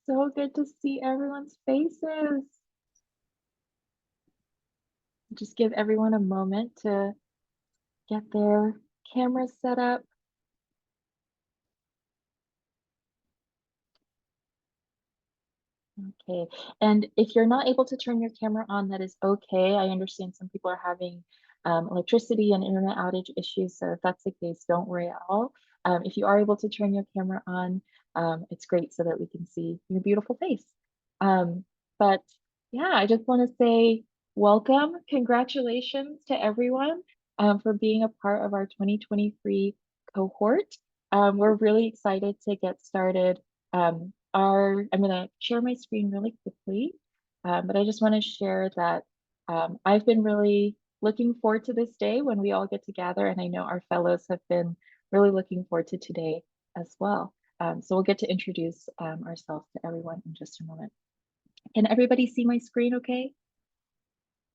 So good to see everyone's faces. Just give everyone a moment to get their cameras set up. Okay, and if you're not able to turn your camera on, that is okay. I understand some people are having electricity and internet outage issues, so if that's the case, don't worry at all. If you are able to turn your camera on, it's great so that we can see your beautiful face. But yeah, I just want to say welcome, congratulations to everyone for being a part of our 2023 cohort. We're really excited to get started. I'm going to share my screen really quickly, but I just want to share that I've been really looking forward to this day when we all get together, and I know our fellows have been really looking forward to today as well. So we'll get to introduce ourselves to everyone in just a moment. Can everybody see my screen okay?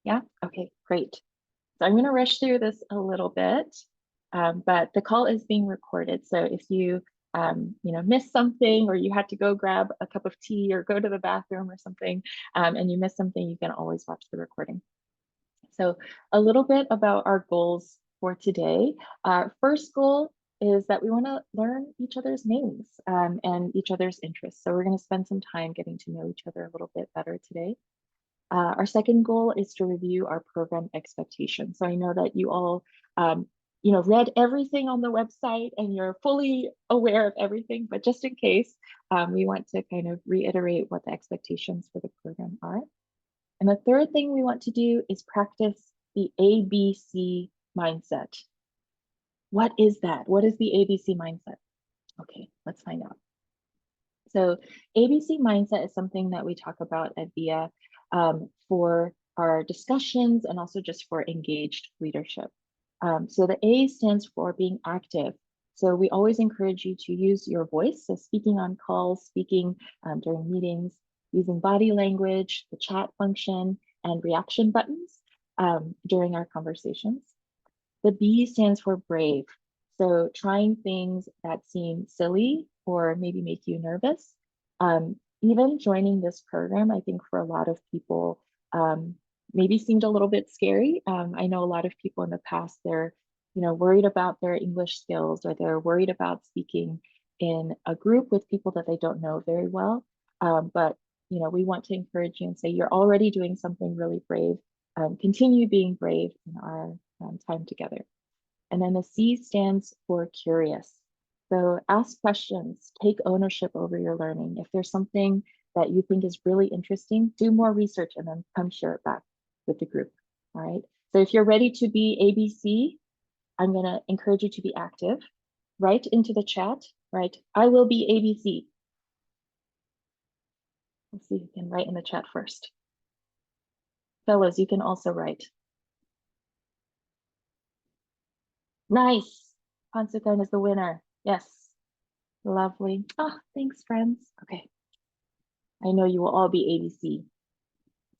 Yeah? Okay, great. So I'm going to rush through this a little bit, but the call is being recorded. So if you missed something, or you had to go grab a cup of tea or go to the bathroom or something, and you missed something, you can always watch the recording. So a little bit about our goals for today. Our first goal is that we want to learn each other's names and each other's interests. So we're going to spend some time getting to know each other a little bit better today. Our second goal is to review our program expectations. So I know that you all, read everything on the website and you're fully aware of everything, but just in case, we want to kind of reiterate what the expectations for the program are. And the third thing we want to do is practice the ABC mindset. What is that? What is the ABC mindset? Okay, let's find out. So ABC mindset is something that we talk about at VIA for our discussions and also just for engaged leadership. So the A stands for being active. So we always encourage you to use your voice. So speaking on calls, speaking during meetings, using body language, the chat function, and reaction buttons during our conversations. The B stands for brave. So trying things that seem silly or maybe make you nervous. Even joining this program, I think for a lot of people, maybe seemed a little bit scary. I know a lot of people in the past, they're worried about their English skills, or they're worried about speaking in a group with people that they don't know very well. But we want to encourage you and say you're already doing something really brave. Continue being brave in our time together. And then the C stands for curious. So ask questions, take ownership over your learning. If there's something that you think is really interesting, do more research and then come share it back with the group. All right. So if you're ready to be ABC, I'm going to encourage you to be active. Write into the chat, right? I will be ABC. Let's see if you can write in the chat first. Fellows, you can also write. Nice. Pansukan is the winner. Yes. Lovely. Oh, thanks, friends. Okay. I know you will all be ABC.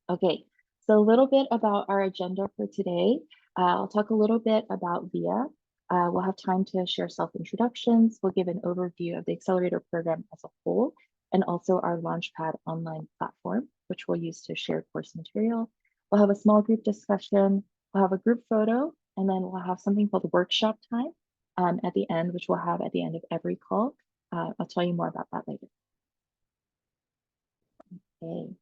Okay, so a little bit about our agenda for today. I'll talk a little bit about VIA. We'll have time to share self-introductions. We'll give an overview of the accelerator program as a whole, and also our Launchpad online platform, which we'll use to share course material. We'll have a small group discussion. We'll have a group photo, and then we'll have something called workshop time at the end, which we'll have at the end of every call. I'll tell you more about that later. Okay.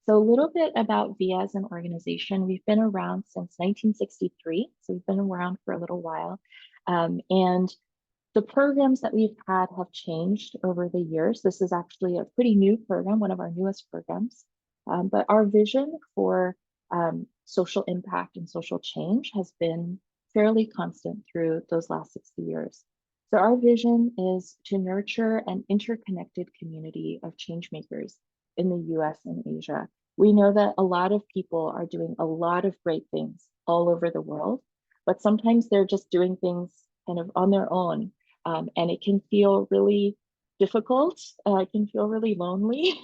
So a little bit about VIA as an organization. We've been around since 1963, so we've been around for a little while. And the programs that we've had have changed over the years. This is actually a pretty new program, one of our newest programs. But our vision for social impact and social change has been fairly constant through those last 60 years. So our vision is to nurture an interconnected community of change makers in the US and Asia. We know that a lot of people are doing a lot of great things all over the world, but sometimes they're just doing things kind of on their own. And it can feel really difficult. It can feel really lonely.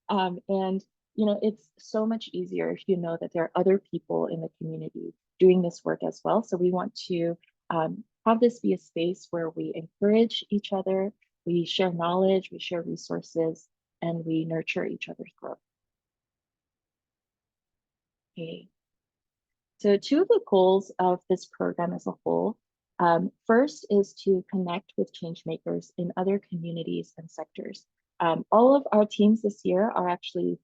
And it's so much easier if you know that there are other people in the community doing this work as well. So we want to have this be a space where we encourage each other, we share knowledge, we share resources, and we nurture each other's growth. Okay. So two of the goals of this program as a whole, first is to connect with change makers in other communities and sectors. All of our teams this year are actually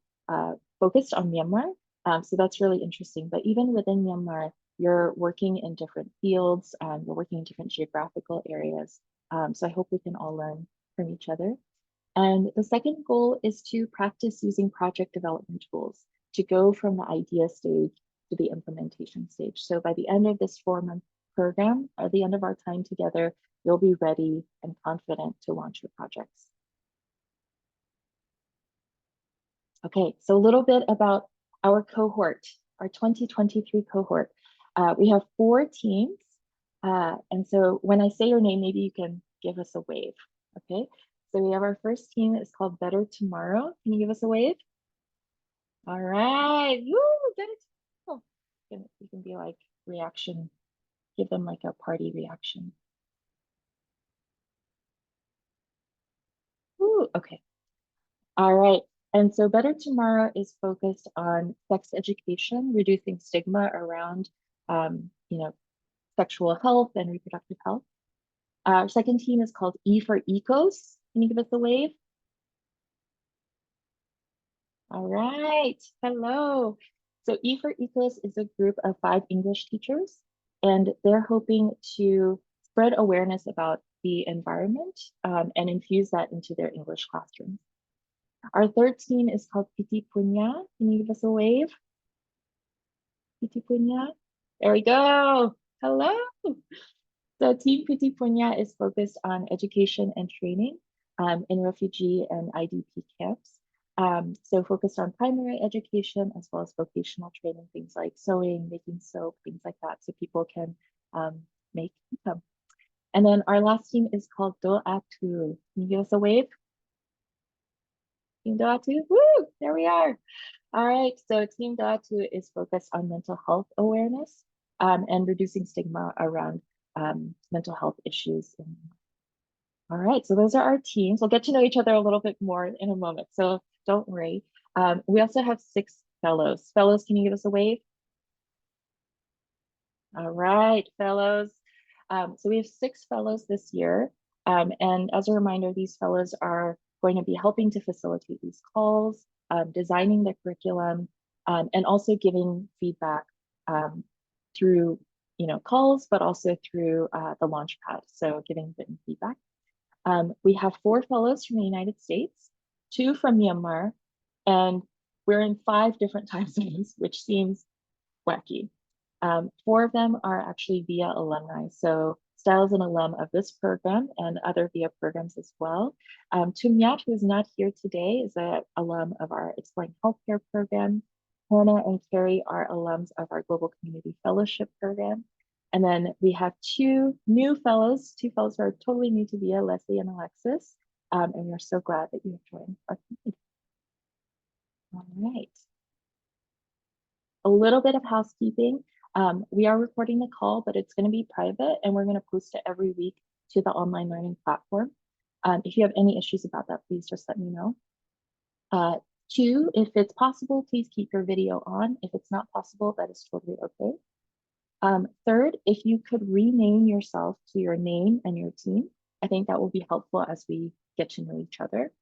focused on Myanmar, so that's really interesting. But even within Myanmar, you're working in different fields, you're working in different geographical areas. So I hope we can all learn from each other. And the second goal is to practice using project development tools to go from the idea stage to the implementation stage. So by the end of this 4-month program, at the end of our time together, you'll be ready and confident to launch your projects. Okay, so a little bit about our cohort, our 2023 cohort. We have 4 teams. And so when I say your name, maybe you can give us a wave, okay? So we have our first team, it's called Better Tomorrow. Can you give us a wave? All right, woo, Better Tomorrow. You can be like reaction, give them like a party reaction. Woo, okay. All right. And so Better Tomorrow is focused on sex education, reducing stigma around, sexual health and reproductive health. Our second team is called E for Ecos. Can you give us a wave? All right. Hello. So E for Ecos is a group of 5 English teachers, and they're hoping to spread awareness about the environment and infuse that into their English classrooms. Our third team is called Piti Punya. Can you give us a wave? Piti Punya. There we go. Hello. So Team Piti Punya is focused on education and training in refugee and IDP camps. So focused on primary education as well as vocational training, things like sewing, making soap, things like that, so people can make income. And then our last team is called Do'atu. Can you give us a wave? Team Do'atu, woo, there we are. All right, so Team Do'atu is focused on mental health awareness and reducing stigma around mental health issues. All right, so those are our teams. We'll get to know each other a little bit more in a moment, so don't worry. We also have 6 fellows. Fellows, can you give us a wave? All right, fellows. So we have 6 fellows this year. And as a reminder, these fellows are going to be helping to facilitate these calls, designing the curriculum, and also giving feedback through calls, but also through the Launchpad, so giving written feedback. We have 4 fellows from the United States, 2 from Myanmar, and we're in 5 different time zones, which seems wacky. 4 of them are actually VIA alumni. So Style is an alum of this program and other VIA programs as well. Tumyat, who is not here today, is an alum of our Exploring Healthcare program. Hannah and Carrie are alums of our Global Community Fellowship program. And then we have 2 new fellows, 2 fellows who are totally new to VIA, Leslie and Alexis. And we're so glad that you have joined our community. All right. A little bit of housekeeping. We are recording the call, but it's going to be private, and we're going to post it every week to the online learning platform. If you have any issues about that, please just let me know. 2, if it's possible, please keep your video on. If it's not possible, that is totally okay. 3rd, if you could rename yourself to your name and your team, I think that will be helpful as we get to know each other.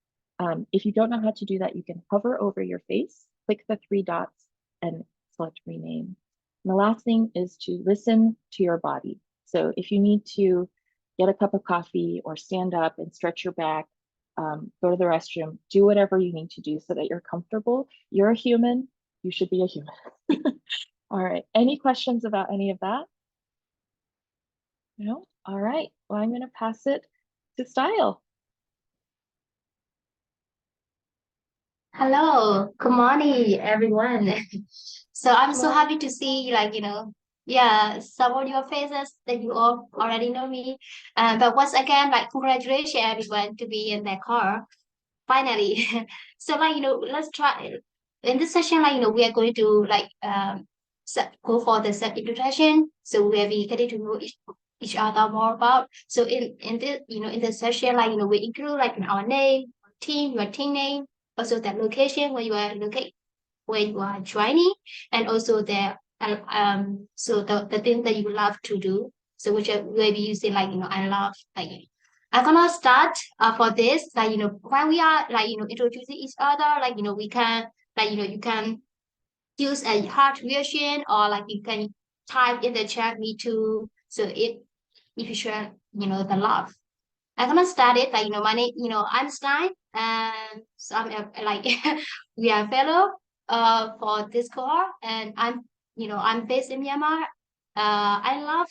If you don't know how to do that, you can hover over your face, click the 3 dots, and select rename. And the last thing is to listen to your body. So if you need to get a cup of coffee or stand up and stretch your back, go to the restroom, do whatever you need to do so that you're comfortable. You're a human, you should be a human. All right, any questions about any of that? No? All right, well, I'm gonna pass it to Style. Hello, good morning, everyone. So I'm Good so morning. happy to see, yeah, some of your faces that you all already know me. But once again, congratulations everyone to be in that car finally. So, let's try in this session. We are going to go for the self introduction. So where we get to know each other more about. So in this in this session, we include our name, team, your team name, also the location where you are located, where you are joining, and also so the thing that you love to do. So which maybe you say like I love like I'm gonna start for this like when we are like introducing each other like we can like you can use a heart reaction or like you can type in the chat me too. So if you share the love. I'm gonna start it like my name I'm Sky and so I'm like we are fellow for this cohort and I'm based in Myanmar. I love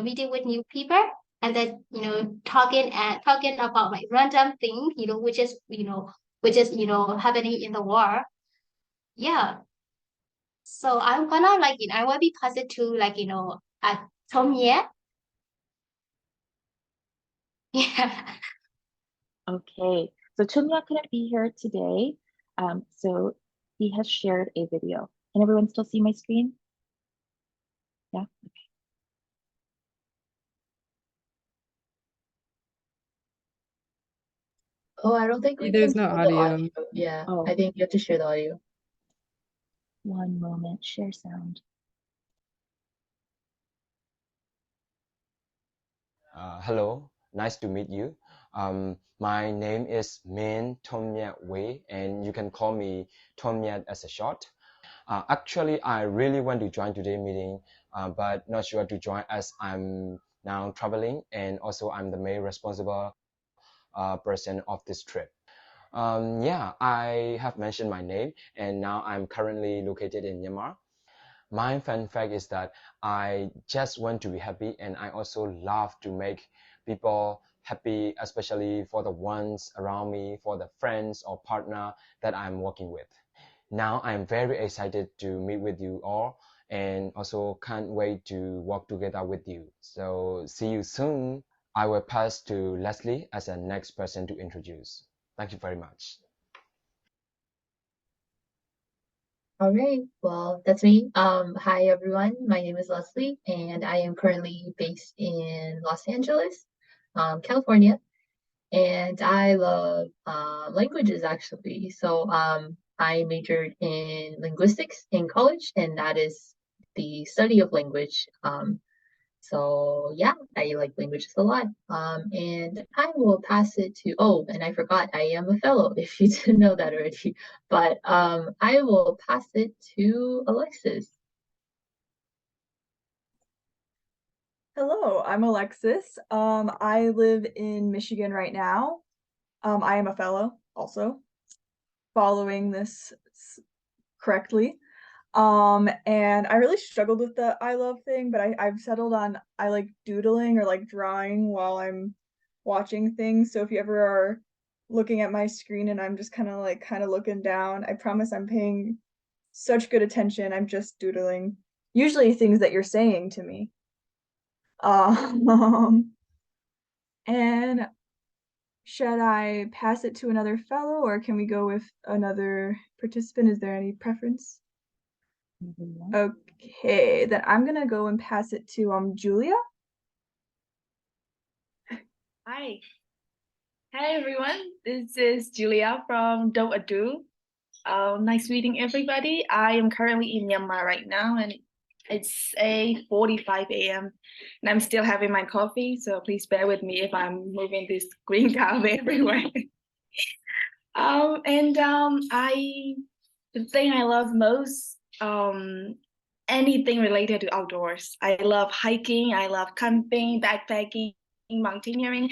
meeting with new people and then talking about like random thing which is happening in the world. Yeah. So I'm gonna like I will be passed to like Tom. Yeah. Yeah. Okay, so Chunya couldn't be here today, so he has shared a video. Can everyone still see my screen? Yeah. Oh, I don't think we There's can no share the audio. audio. Yeah, Oh, I think you have to share the audio. one moment. Share sound. Hello, nice to meet you. My name is Min Tomyat Wei, and you can call me Tomyat as a short. Actually, I really want to join today's meeting, but not sure to join as I'm now traveling, and also I'm the main responsible person of this trip. Yeah, I have mentioned my name, and now I'm currently located in Myanmar. My fun fact is that I just want to be happy, and I also love to make people happy, especially for the ones around me, for the friends or partner that I'm working with. Now I'm very excited to meet with you all and also can't wait to work together with you. So see you soon. I will pass to Leslie as the next person to introduce. Thank you very much. All right, well, that's me. Hi everyone. My name is Leslie, and I am currently based in Los Angeles, California, and I love languages actually. So I majored in linguistics in college, and that is the study of language. So yeah, I like languages a lot. And I will pass it to, oh, and I forgot I am a fellow if you didn't know that already. But I will pass it to Alexis. Hello, I'm Alexis. I live in Michigan right now. I am a fellow also, following this correctly. And I really struggled with the I love thing, but I've settled on I like doodling or like drawing while I'm watching things. So if you ever are looking at my screen and I'm just kind of looking down, I promise I'm paying such good attention. I'm just doodling, usually things that you're saying to me. And should I pass it to another fellow or can we go with another participant? Is there any preference? Okay, then I'm gonna go and pass it to Julia. Hi. Hi everyone. This is Julia from Do Adu. Nice meeting everybody. I am currently in Myanmar right now and it's 8:45 a.m. and I'm still having my coffee, so please bear with me if I'm moving this green coffee everywhere. The thing I love most, anything related to outdoors. I love hiking, I love camping, backpacking, mountaineering,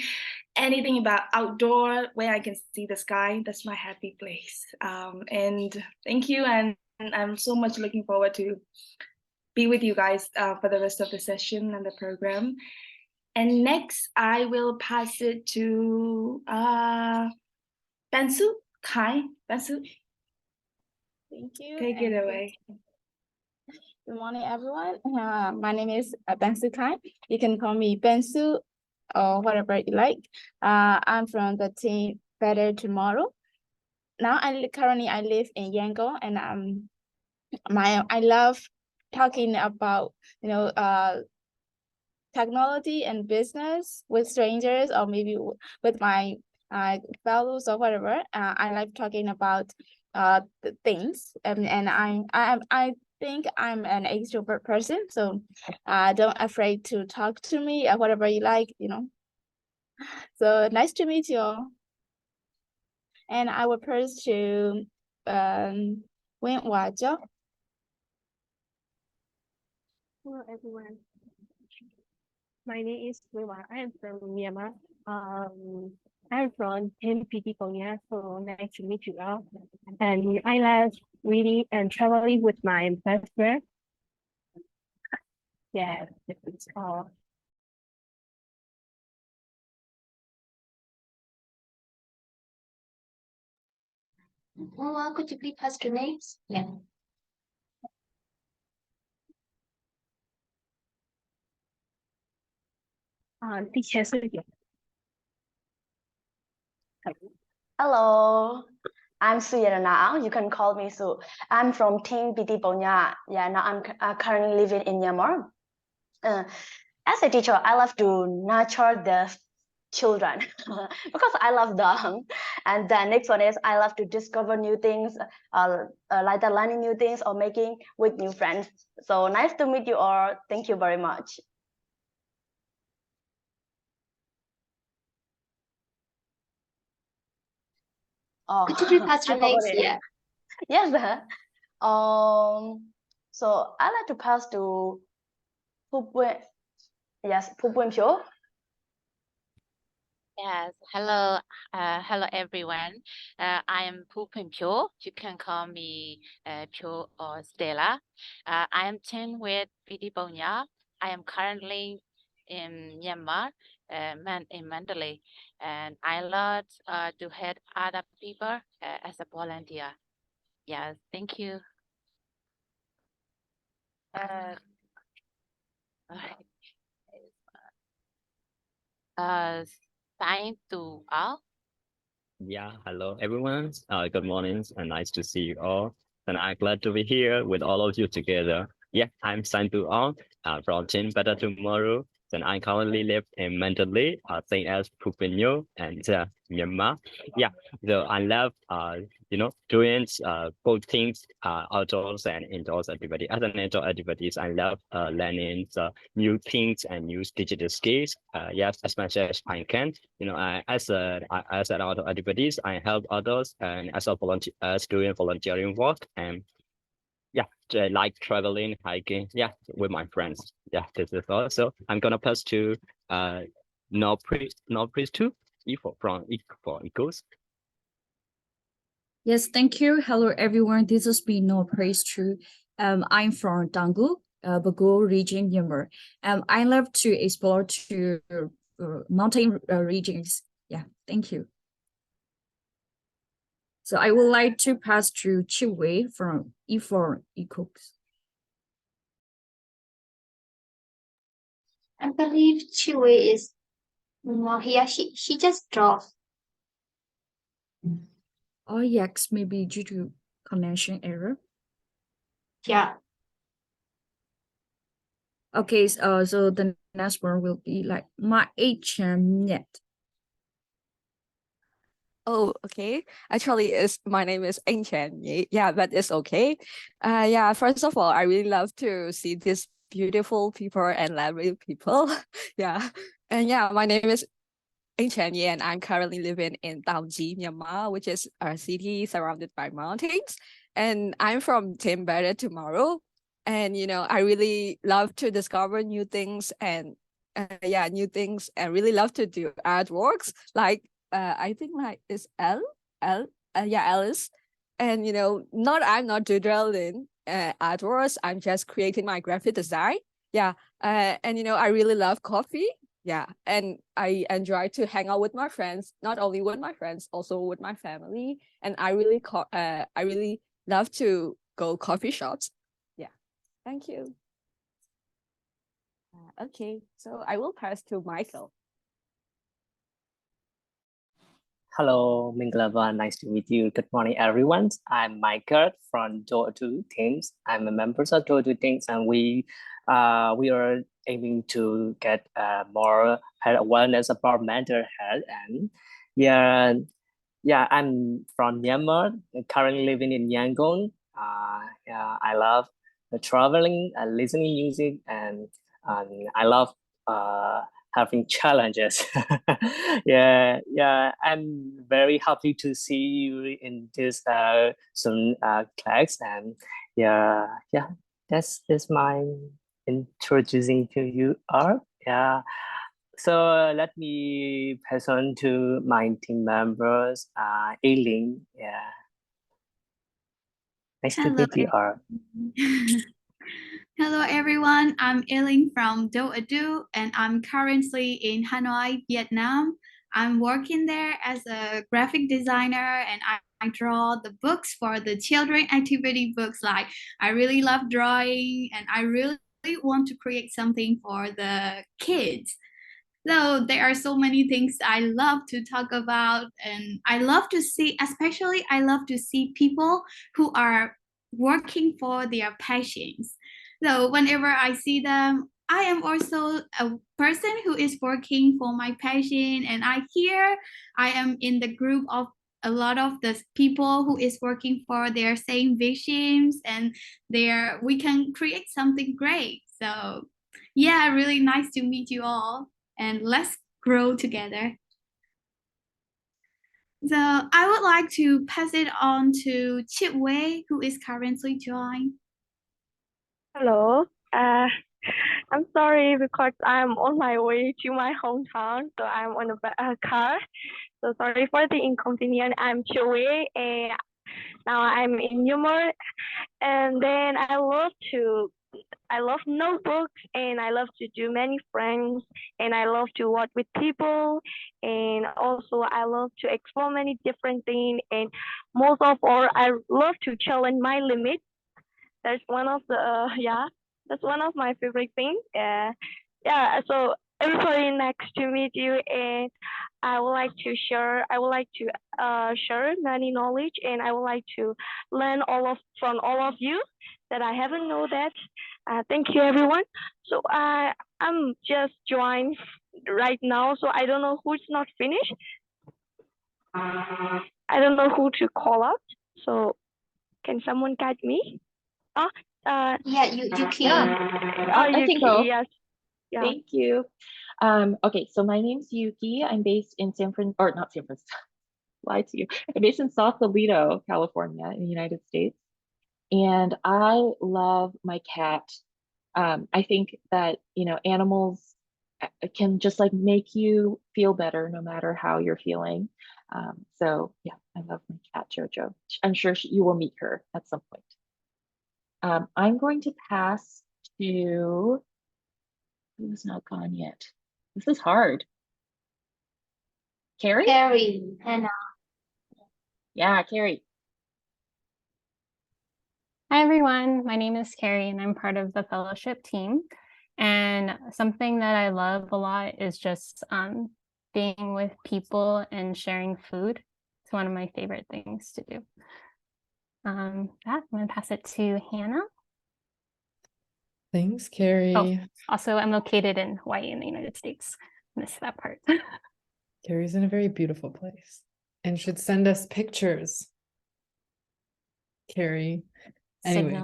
anything about outdoor where I can see the sky. That's my happy place. And thank you, and I'm so much looking forward to be with you guys for the rest of the session and the program. And next, I will pass it to Bensu Kai. Bensu, Thank you. take it away. Good morning, everyone. My name is Bensu Kai. You can call me Bensu or whatever you like. I'm from the team Better Tomorrow. Now currently I live in Yangon, and I love talking about technology and business with strangers or maybe with my fellows or whatever. I like talking about the things, and I think I'm an extrovert person, so don't afraid to talk to me or whatever you like, you know. So nice to meet you all. And I will pass to Nguyễn Hòa Chó. Hello everyone. My name is Wewa. I am from Myanmar. I'm from Tempe, Konya. So nice to meet you all. And I love reading and traveling with my best friend. Yeah, that's all. Well, could you please pass your names? Yeah. Teacher Suya. Hello, I'm Suya now. You can call me Su. I'm from Team PT Ponya. Yeah, now I'm currently living in Myanmar. As a teacher, I love to nurture the children because I love them. And the next one is I love to discover new things, like learning new things or making with new friends. So nice to meet you all. Thank you very much. Oh, Could you please pass your I forgot names? it. Yeah. Yes. So I like to pass to Pupwe. Yes, Pupwe Pyo. Yes, hello everyone. I am Pu Pyo. You can call me Pyo or Stella. I am 10 with PD Bonya. I am currently in Myanmar, in Mandalay, and I love to help other people as a volunteer. Yes, thank you. Uh, Thank to all. Yeah, hello everyone. Good morning and nice to see you all. And I'm glad to be here with all of you together. Yeah, I'm Santu Ong from Chin Better Tomorrow. And I currently live in Mandalay, same as Pupinyo and Myanmar. Yeah, so I love doing both things outdoors and indoors activity. As an indoor activities, I love learning new things and use digital skills. Yes, as much as I can. As an outdoor activities, I help others and as a volunteer, as doing volunteering work and yeah, like traveling, hiking, yeah, with my friends. Yeah, this is all. So I'm gonna pass to no priest two for equals. Yes, thank you. Hello, everyone. This is Bino Praise True. I'm from Dangu, Bago region, Myanmar. I love to explore to mountain regions. Yeah, thank you. So I would like to pass through Chiwei from E4 Ecooks. I believe Chiwei is not here. She just dropped. Oh, yes, maybe due to connection error. Yeah. Okay, so the next one will be like my net. Oh, okay. Actually, my name is Chen. Yeah, but it's okay. Yeah, first of all, I really love to see these beautiful people and lovely people. Yeah. And yeah, my name is Chen and I'm currently living in Taoji, Myanmar, which is a city surrounded by mountains. And I'm from Team Better Tomorrow. And I really love to discover new things and new things, and really love to do artworks. Like I think like it's Alice. And I'm not doodling artworks. I'm just creating my graphic design. Yeah. And I really love coffee. Yeah, and I enjoy to hang out with my friends, not only with my friends, also with my family. And I really love to go coffee shops. Yeah, thank you. Okay, so I will pass to Michael. Hello, Minglava. Nice to meet you. Good morning, everyone. I'm Michael from Door2 Teams. I'm a member of Door2 Teams, and we are aiming to get more health awareness about mental health. And Yeah, yeah, I'm from Myanmar, currently living in Yangon. Yeah, I love traveling and listening music, and I love uh, having challenges. Yeah, I'm very happy to see you in this soon class, and yeah, that's my introducing to you art. Yeah. So let me pass on to my team members. Aileen, yeah, nice to Hello, meet you. Are hello everyone. I'm Eileen from Do Adu, and I'm currently in Hanoi, Vietnam. I'm working there as a graphic designer, and I draw the books for the children activity books. Like I really love drawing, and I really want to create something for the kids. So there are so many things I love to talk about, and I love to see, especially I love to see people who are working for their passions. So whenever I see them, I am also a person who is working for my passion, and I hear I am in the group of a lot of the people who is working for their same visions, and there we can create something great. So yeah, really nice to meet you all, and let's grow together. So I would like to pass it on to Chip Wei, who is currently joined. Hello. I'm sorry because I'm on my way to my hometown, so I'm on a car. So sorry for the inconvenience. I'm Chloe, and now I'm in Myanmar. And then I love notebooks, and I love to do many friends, and I love to work with people, and also I love to explore many different things. And most of all, I love to challenge my limits. That's one of the yeah, that's one of my favorite things. Yeah. So everybody, nice to meet you, and I would like to share many knowledge, and I would like to learn from all of you that I haven't know that. Thank you, everyone. So I'm just joined right now, so I don't know who's not finished. I don't know who to call out. So can someone guide me? Oh, Yeah, you can. I Yuki, can go. yes. Yeah. Thank you. Okay, so my name's Yuki. I'm based in not San Francisco, lie to you. I'm based in Sausalito, California, in the United States. And I love my cat. I think that, animals can just like make you feel better no matter how you're feeling. So yeah, I love my cat, Jojo. I'm sure you will meet her at some point. I'm going to pass to who's not gone yet. This is hard. Carrie? Carrie, Hannah. Yeah, Carrie. Hi, everyone. My name is Carrie, and I'm part of the fellowship team. And something that I love a lot is just being with people and sharing food. It's one of my favorite things to do. I'm going to pass it to Hannah. Thanks, Carrie. Oh, also, I'm located in Hawaii in the United States. Missed that part. Carrie's in a very beautiful place and should send us pictures. Carrie. Anyway,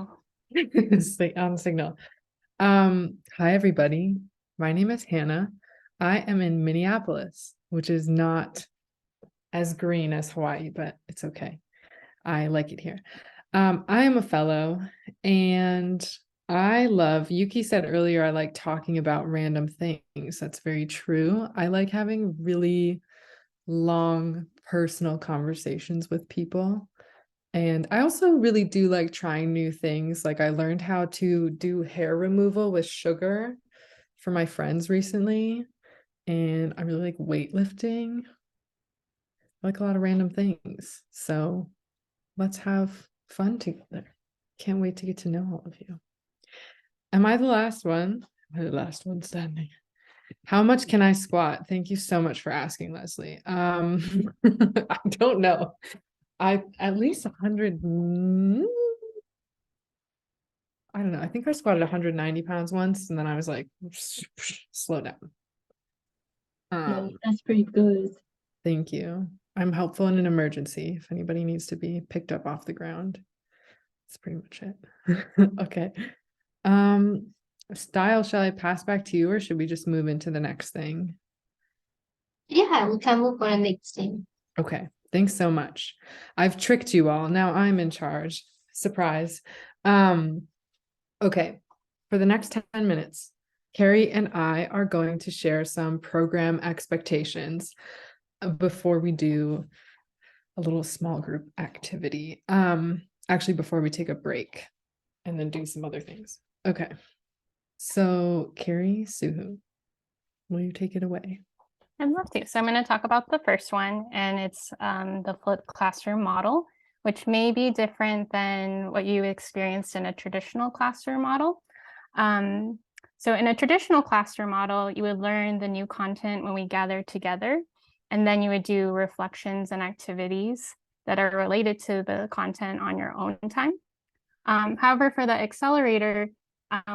on Signal. Hi, everybody. My name is Hannah. I am in Minneapolis, which is not as green as Hawaii, but it's okay. I like it here. I am a fellow, and I love, Yuki said earlier, I like talking about random things. That's very true. I like having really long personal conversations with people. And I also really do like trying new things. Like I learned how to do hair removal with sugar for my friends recently. And I really like weightlifting. I like a lot of random things. So let's have fun together. Can't wait to get to know all of you. Am I the last one? Am I the last one standing? How much can I squat? Thank you so much for asking, Leslie. I don't know. I at least 100. I don't know. I think I squatted 190 pounds once, and then I was like, slow down. No, that's pretty good. Thank you. I'm helpful in an emergency if anybody needs to be picked up off the ground. That's pretty much it. Okay. Style, shall I pass back to you or should we just move into the next thing? Yeah, we can move on the next thing. Okay, thanks so much. I've tricked you all. Now I'm in charge. Surprise. Okay, for the next 10 minutes, Carrie and I are going to share some program expectations before we do a little small group activity. Actually, before we take a break and then do some other things. Okay, so Carrie, Suhu, will you take it away? I'd love to. So I'm going to talk about the first one, and it's the flipped classroom model, which may be different than what you experienced in a traditional classroom model. So in a traditional classroom model, you would learn the new content when we gather together, and then you would do reflections and activities that are related to the content on your own time. However, for the accelerator,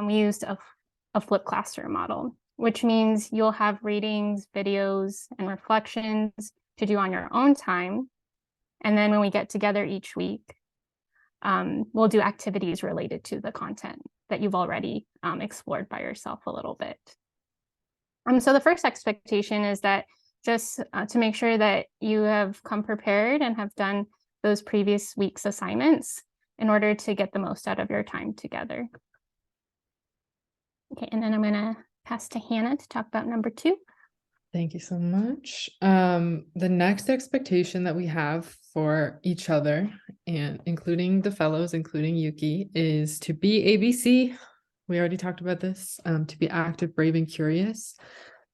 we used a flipped classroom model, which means you'll have readings, videos, and reflections to do on your own time. And then when we get together each week, we'll do activities related to the content that you've already explored by yourself a little bit. So the first expectation is that just to make sure that you have come prepared and have done those previous week's assignments in order to get the most out of your time together. Okay, and then I'm gonna pass to Hannah to talk about number 2. Thank you so much. The next expectation that we have for each other, and including the fellows, including Yuki, is to be ABC. We already talked about this, to be active, brave, and curious,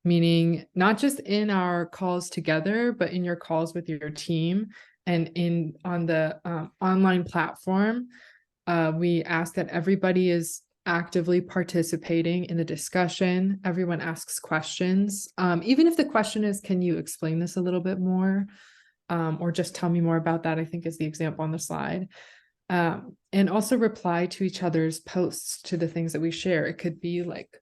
meaning not just in our calls together, but in your calls with your team and on the online platform. We ask that everybody is actively participating in the discussion. Everyone asks questions. Even if the question is, can you explain this a little bit more? Or just tell me more about that, I think is the example on the slide. And also reply to each other's posts to the things that we share. It could be like,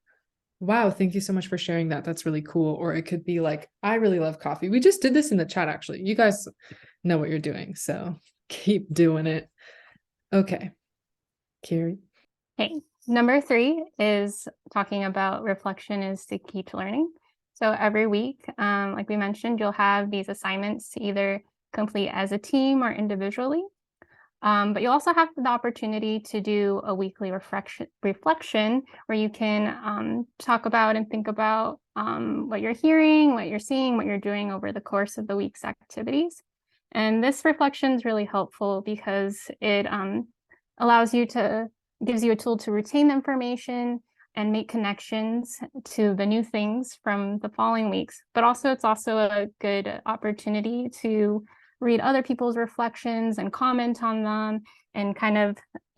wow, thank you so much for sharing that. That's really cool. Or it could be like, I really love coffee. We just did this in the chat, actually. You guys know what you're doing, so keep doing it. Okay, Carrie. Okay, number 3 is talking about reflection is the key to learning. So every week, like we mentioned, you'll have these assignments to either complete as a team or individually. But you also have the opportunity to do a weekly reflection where you can talk about and think about what you're hearing, what you're seeing, what you're doing over the course of the week's activities. And this reflection is really helpful because it gives you a tool to retain the information and make connections to the new things from the following weeks. But also, it's also a good opportunity to read other people's reflections and comment on them and kind of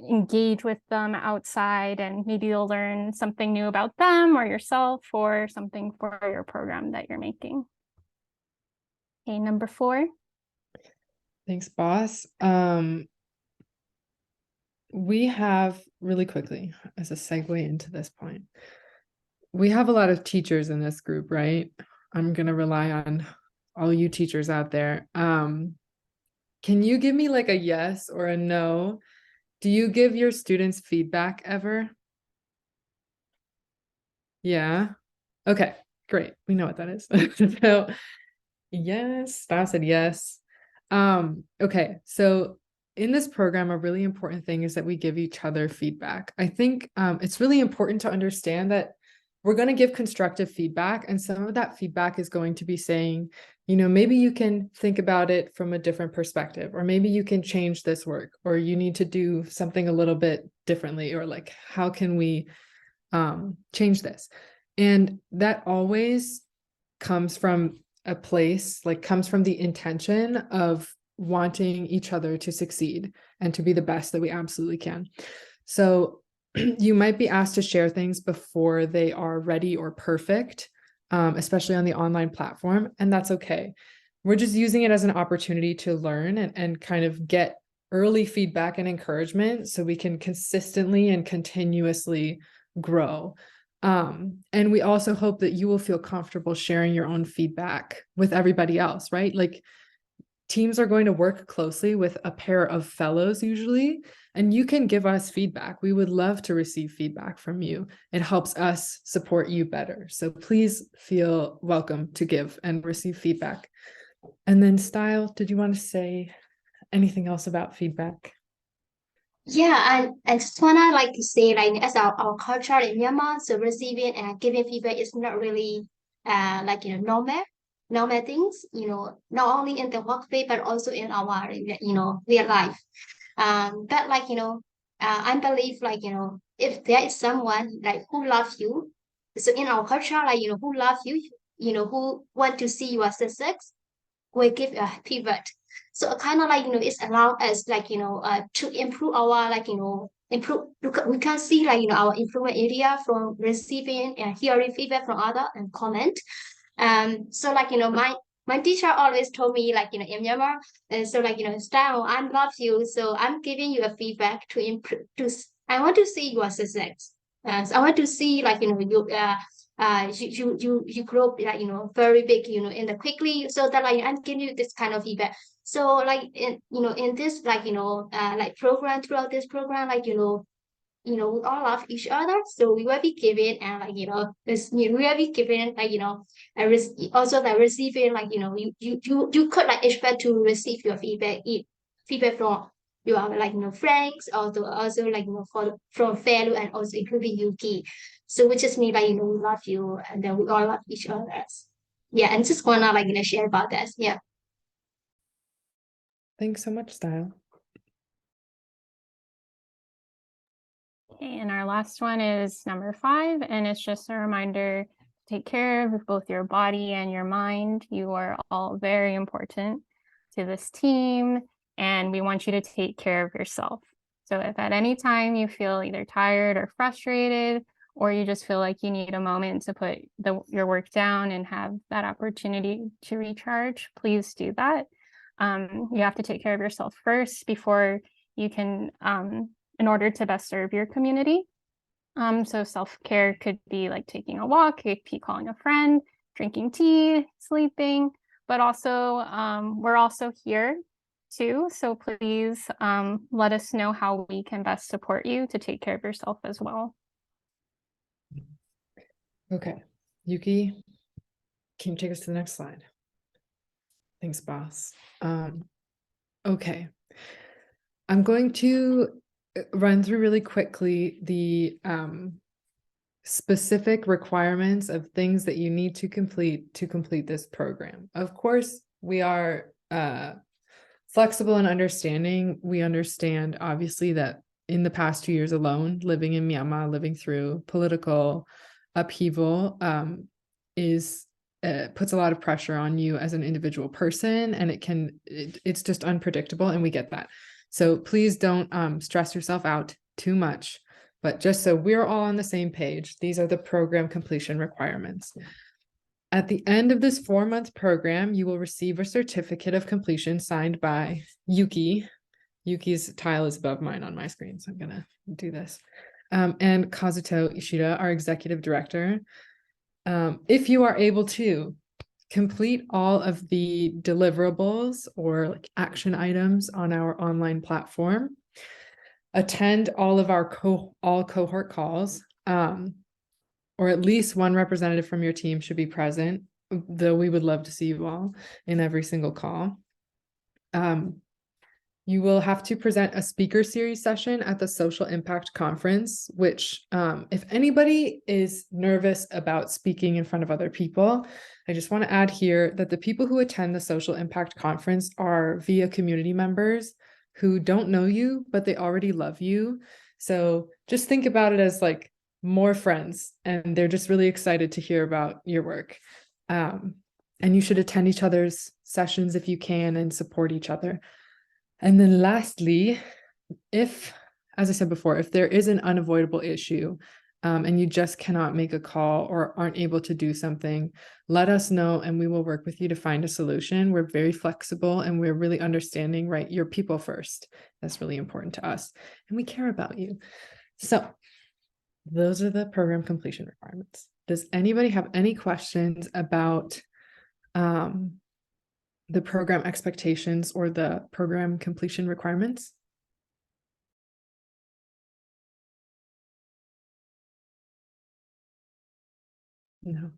engage with them outside, and maybe you'll learn something new about them or yourself or something for your program that you're making. Okay, number 4. Thanks, boss. We have, really quickly, as a segue into this point, we have a lot of teachers in this group, right? I'm going to rely on all you teachers out there. Can you give me like a yes or a no? Do you give your students feedback ever? Yeah. Okay, great. We know what that is. So yes, Star said yes. Okay, so in this program, a really important thing is that we give each other feedback. I think it's really important to understand that we're going to give constructive feedback, and some of that feedback is going to be saying, you know, maybe you can think about it from a different perspective, or maybe you can change this work, or you need to do something a little bit differently, or like, how can we change this? And that always comes from a place, like comes from the intention of wanting each other to succeed and to be the best that we absolutely can. So you might be asked to share things before they are ready or perfect, especially on the online platform, and that's okay. We're just using it as an opportunity to learn and kind of get early feedback and encouragement so we can consistently and continuously grow. And we also hope that you will feel comfortable sharing your own feedback with everybody else, right? Like teams are going to work closely with a pair of fellows usually, and you can give us feedback. We would love to receive feedback from you. It helps us support you better. So please feel welcome to give and receive feedback. And then Style, did you want to say anything else about feedback? Yeah, and I just wanna like to say like as our culture in Myanmar, so receiving and giving feedback is not really like normal things, not only in the workplace but also in our real life. But like I believe like if there is someone like who loves you, so in our culture like who loves you, who want to see your success, we give a pivot. So kind of like it's allowed us like to improve our like improve. We can see like our improvement area from receiving and hearing feedback from other and comment. So like my teacher always told me like in Myanmar, and so like Style, I love you, so I'm giving you a feedback to improve. I want to see your success. So I want to see like you grow like very big in the quickly, so that like I'm giving you this kind of feedback. So like in this like like program, throughout this program like we all love each other, so we will be giving and like we will be giving like also like receiving like you could like expect to receive your feedback from your like friends, also like from fellow and also including Yuki. So which just mean like we love you and then we all love each other. Yeah, and just wanna like share about that. Yeah. Thanks so much, Style. And our last one is number 5, and it's just a reminder, take care of both your body and your mind. You are all very important to this team, and we want you to take care of yourself. So if at any time you feel either tired or frustrated, or you just feel like you need a moment to put your work down and have that opportunity to recharge, please do that. You have to take care of yourself first before you can in order to best serve your community. So self-care could be like taking a walk, it could be calling a friend, drinking tea, sleeping, but also we're also here too. So please let us know how we can best support you to take care of yourself as well. Okay, Yuki, can you take us to the next slide? Thanks, boss. Okay, I'm going to run through really quickly the specific requirements of things that you need to complete this program. Of course, we are flexible and understanding. We understand, obviously, that in the past 2 years alone, living in Myanmar, living through political upheaval, puts a lot of pressure on you as an individual person, and it's just unpredictable, and we get that. So please don't stress yourself out too much, but just so we're all on the same page, these are the program completion requirements. At the end of this 4-month program, you will receive a certificate of completion signed by Yuki. Yuki's tile is above mine on my screen, so I'm gonna do this. And Kazuto Ishida, our executive director. If you are able to complete all of the deliverables or like action items on our online platform, attend all of our cohort calls, or at least one representative from your team should be present, though we would love to see you all in every single call. You will have to present a speaker series session at the Social Impact Conference, which if anybody is nervous about speaking in front of other people, I just want to add here that the people who attend the Social Impact Conference are VIA community members who don't know you, but they already love you. So just think about it as like more friends, and they're just really excited to hear about your work. And you should attend each other's sessions if you can and support each other. And then lastly, as I said before, if there is an unavoidable issue and you just cannot make a call or aren't able to do something, let us know and we will work with you to find a solution. We're very flexible and we're really understanding, right? You're people first. That's really important to us and we care about you. So those are the program completion requirements. Does anybody have any questions about the program expectations or the program completion requirements? No.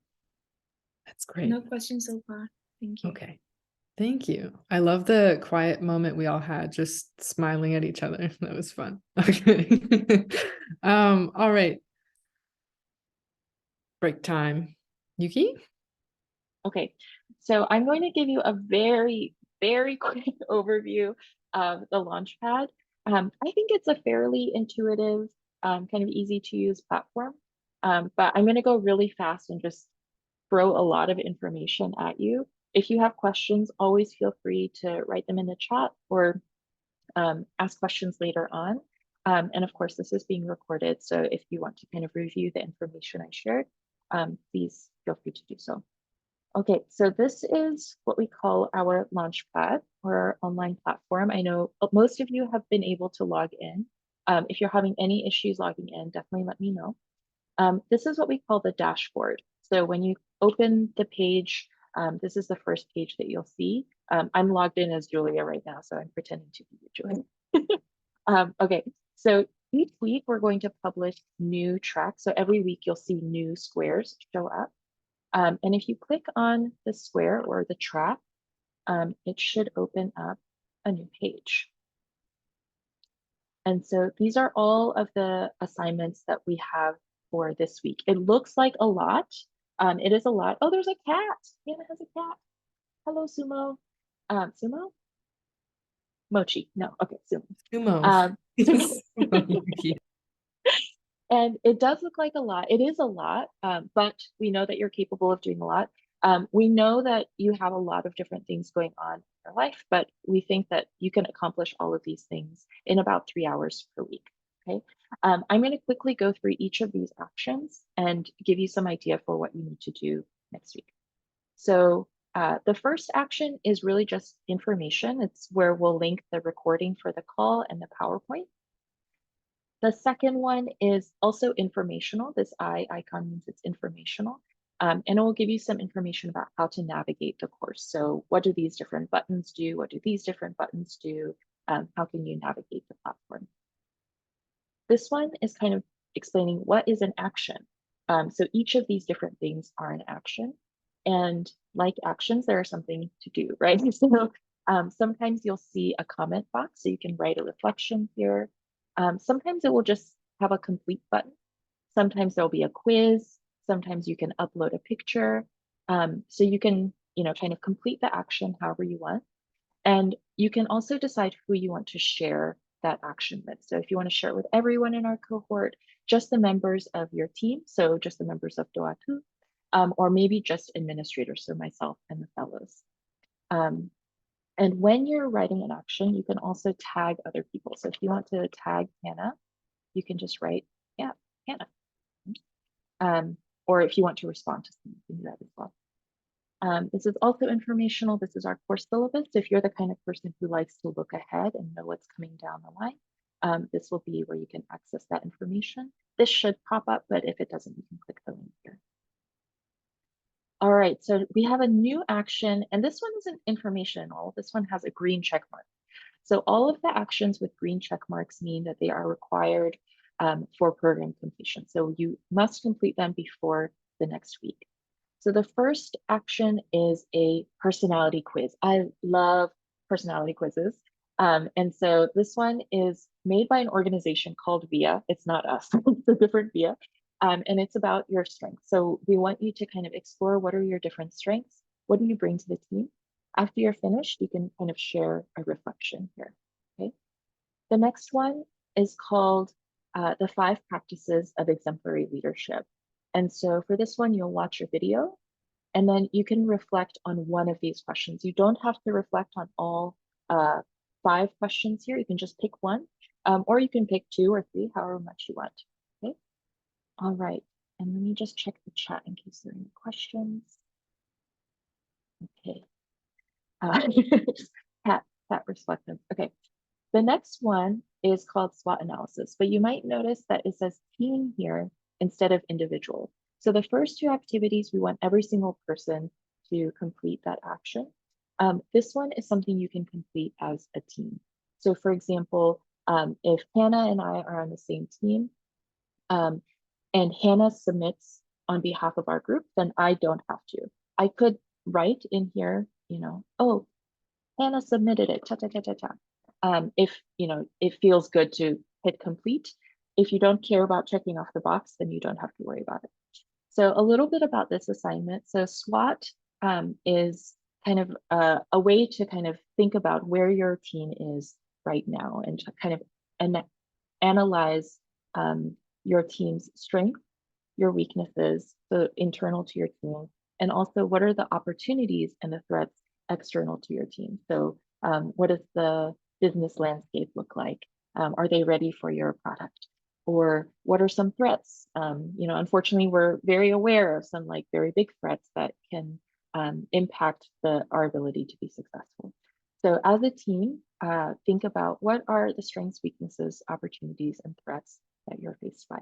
That's great. No questions so far. Thank you. Okay. Thank you. I love the quiet moment we all had, just smiling at each other. That was fun. Okay. All right. Break time. Yuki? Okay, so I'm going to give you a very, very quick overview of the Launchpad. I think it's a fairly intuitive, kind of easy to use platform, but I'm going to go really fast and just throw a lot of information at you. If you have questions, always feel free to write them in the chat or ask questions later on. And of course, this is being recorded, so if you want to kind of review the information I shared, please feel free to do so. Okay, so this is what we call our Launchpad or our online platform. I know most of you have been able to log in. If you're having any issues logging in, definitely let me know. This is what we call the dashboard. So when you open the page, this is the first page that you'll see. I'm logged in as Julia right now, so I'm pretending to be Julia. Okay, so each week we're going to publish new tracks. So every week you'll see new squares show up. And if you click on the square or the track, it should open up a new page. And so these are all of the assignments that we have for this week. It looks like a lot. It is a lot. Oh, there's a cat. Hannah has a cat. Hello, Sumo. Sumo? Mochi. No, okay, Sumo. Sumo. And it does look like a lot. It is a lot, but we know that you're capable of doing a lot. We know that you have a lot of different things going on in your life, but we think that you can accomplish all of these things in about 3 hours per week. Okay. I'm going to quickly go through each of these actions and give you some idea for what you need to do next week. So the first action is really just information. It's where we'll link the recording for the call and the PowerPoint. The second one is also informational. This eye icon means it's informational. And it will give you some information about how to navigate the course. So what do these different buttons do? What do these different buttons do? How can you navigate the platform? This one is kind of explaining what is an action. So each of these different things are an action. And like actions, there are something to do, right? So sometimes you'll see a comment box, so you can write a reflection here. Sometimes it will just have a complete button. Sometimes there'll be a quiz. Sometimes you can upload a picture. So you can, kind of complete the action however you want. And you can also decide who you want to share that action with. So if you want to share it with everyone in our cohort, just the members of your team, so just the members of Doatu, or maybe just administrators, so myself and the fellows. And when you're writing an action, you can also tag other people. So if you want to tag Hannah, you can just write, yeah, Hannah. Or if you want to respond to something, you can do that as well. This is also informational. This is our course syllabus. So if you're the kind of person who likes to look ahead and know what's coming down the line, this will be where you can access that information. This should pop up, but if it doesn't, you can click the link here. All right, so we have a new action, and this one isn't informational. This one has a green check mark. So all of the actions with green check marks mean that they are required for program completion. So you must complete them before the next week. So the first action is a personality quiz. I love personality quizzes. And so this one is made by an organization called VIA. It's not us, it's a different VIA. And it's about your strengths. So we want you to kind of explore what are your different strengths? What do you bring to the team? After you're finished, you can kind of share a reflection here, okay? The next one is called the 5 practices of exemplary leadership. And so for this one, you'll watch your video and then you can reflect on one of these questions. You don't have to reflect on all 5 questions here. You can just pick one, or you can pick 2 or 3, however much you want, okay? All right, and let me just check the chat in case there are any questions. Okay. Cat reflective. Okay. The next one is called SWOT analysis, but you might notice that it says team here instead of individual. So the first two activities, we want every single person to complete that action. This one is something you can complete as a team. So for example, if Hannah and I are on the same team, and Hannah submits on behalf of our group, then I don't have to. I could write in here, oh, Hannah submitted it, cha cha cha cha cha. If it feels good to hit complete. If you don't care about checking off the box, then you don't have to worry about it. So a little bit about this assignment. So SWOT is kind of a way to kind of think about where your team is right now and to kind of analyze your team's strength, your weaknesses, so internal to your team, and also what are the opportunities and the threats external to your team. So what does the business landscape look like? Are they ready for your product? Or what are some threats? Unfortunately, we're very aware of some like very big threats that can impact our ability to be successful. So as a team, think about what are the strengths, weaknesses, opportunities, and threats that you're faced by.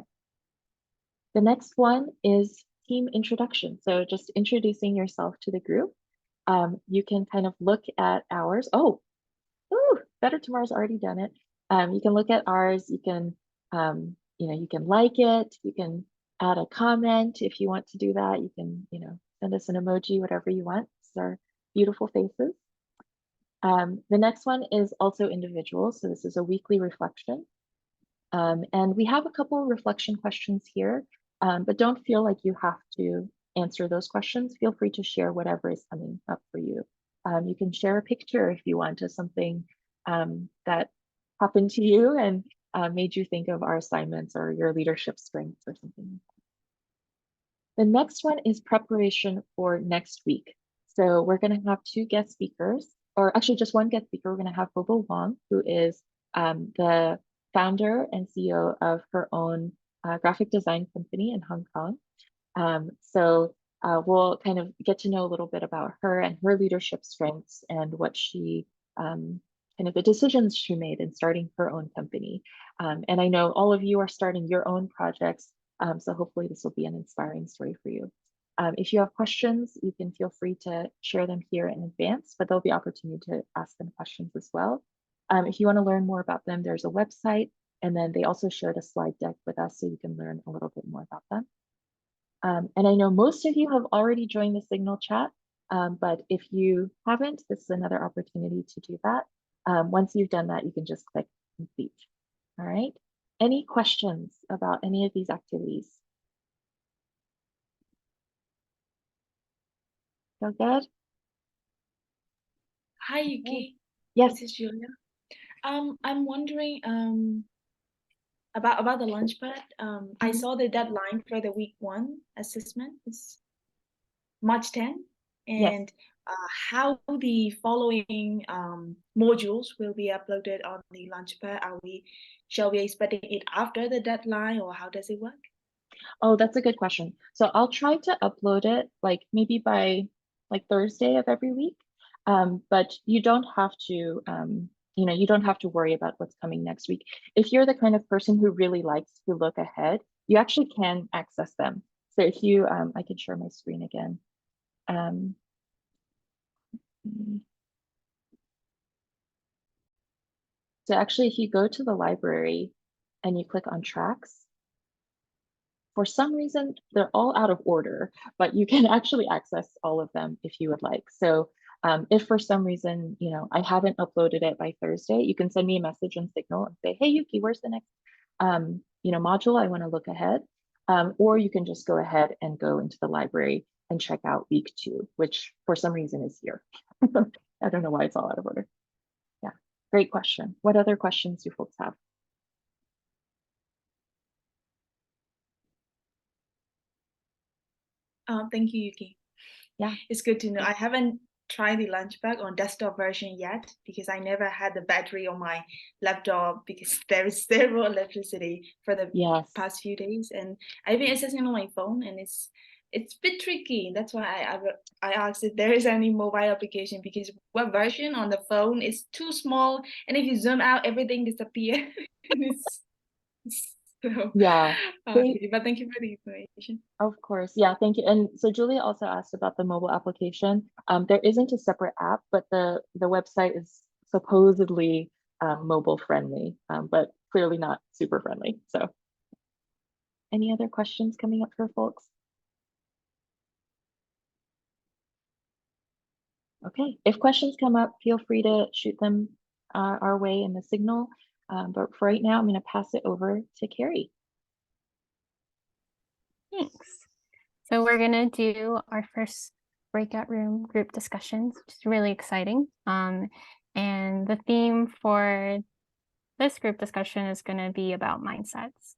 The next one is team introduction. So just introducing yourself to the group. You can kind of look at ours. Oh, Better Tomorrow's already done it. You can look at ours. You can, you can like it. You can add a comment if you want to do that. You can, send us an emoji, whatever you want. These are beautiful faces. The next one is also individual. So this is a weekly reflection. And we have a couple reflection questions here, but don't feel like you have to answer those questions. Feel free to share whatever is coming up for you. You can share a picture if you want of something that happened to you and made you think of our assignments or your leadership strengths or something. The next one is preparation for next week. So we're going to have two guest speakers, or actually just one guest speaker. We're going to have Bobo Wong, who is the founder and CEO of her own graphic design company in Hong Kong. So we'll kind of get to know a little bit about her and her leadership strengths and what she, kind of the decisions she made in starting her own company. And I know all of you are starting your own projects. So hopefully this will be an inspiring story for you. If you have questions, you can feel free to share them here in advance, but there'll be opportunity to ask them questions as well. If you want to learn more about them, there's a website, and then they also shared a slide deck with us so you can learn a little bit more about them. And I know most of you have already joined the Signal chat, but if you haven't, this is another opportunity to do that. Once you've done that, you can just click complete. All right. Any questions about any of these activities? Feel good? Hi, Yuki. Yes. This is Julia. I'm wondering about the Launchpad. I saw the deadline for the week 1 assessment is March 10, and how the following modules will be uploaded on the Launchpad? Shall we expect it after the deadline, or how does it work? Oh, that's a good question. So I'll try to upload it like maybe by like Thursday of every week. But you don't have to, you don't have to worry about what's coming next week. If you're the kind of person who really likes to look ahead, you actually can access them. So if you, I can share my screen again. So actually, if you go to the library and you click on tracks, for some reason, they're all out of order, but you can actually access all of them if you would like. So if for some reason, I haven't uploaded it by Thursday, you can send me a message on Signal and say, hey, Yuki, where's the next, module? I want to look ahead. Or you can just go ahead and go into the library and check out week 2, which for some reason is here. I don't know why it's all out of order. Yeah, great question. What other questions do folks have? Thank you, Yuki. Yeah, it's good to know. I haven't tried the Launchpad on desktop version yet because I never had the battery on my laptop because there is zero electricity for the past few days, and I've been accessing on my phone, and it's a bit tricky. That's why I asked if there is any mobile application, because web version on the phone is too small, and if you zoom out, everything disappears. So Yeah, but thank you for the information. of course. Yeah, thank you. And so Julia also asked about the mobile application. There isn't a separate app, but the website is supposedly mobile friendly, but clearly not super friendly. So any other questions coming up for folks? Okay, if questions come up, feel free to shoot them our way in the signal. But for right now, I'm going to pass it over to Carrie. Thanks. So we're gonna do our first breakout room group discussions, which is really exciting. And the theme for this group discussion is gonna be about mindsets.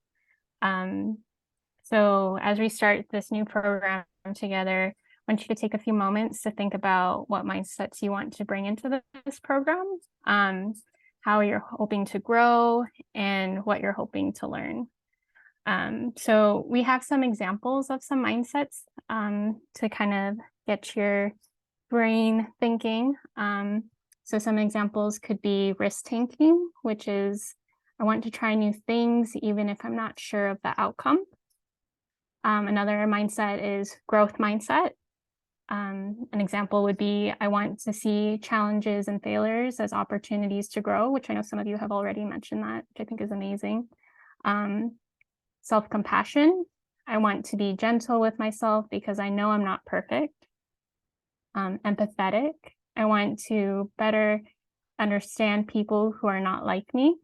So as we start this new program together, I want you to take a few moments to think about what mindsets you want to bring into this program, how you're hoping to grow, and what you're hoping to learn. So we have some examples of some mindsets to kind of get your brain thinking. So some examples could be risk taking, which is I want to try new things even if I'm not sure of the outcome. Another mindset is growth mindset. An example would be I want to see challenges and failures as opportunities to grow, which I know some of you have already mentioned that, which I think is amazing. Self-compassion. I want to be gentle with myself because I know I'm not perfect. Empathetic. I want to better understand people who are not like me.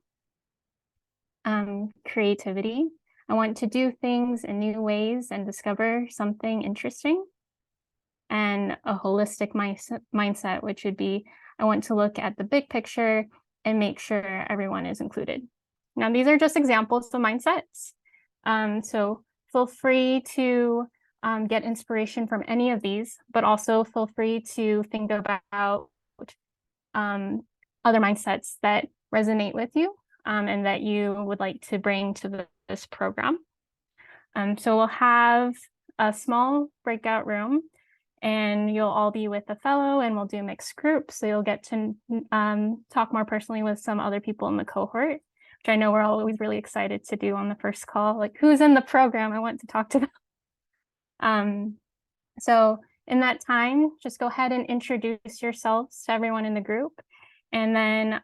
Creativity. I want to do things in new ways and discover something interesting. And a holistic mindset, which would be I want to look at the big picture and make sure everyone is included. Now, these are just examples of mindsets. So feel free to get inspiration from any of these, but also feel free to think about other mindsets that resonate with you and that you would like to bring to this program. So we'll have a small breakout room and you'll all be with a fellow and we'll do mixed groups. So you'll get to talk more personally with some other people in the cohort, which I know we're always really excited to do on the first call. Like, who's in the program? I want to talk to them. So in that time, just go ahead and introduce yourselves to everyone in the group and then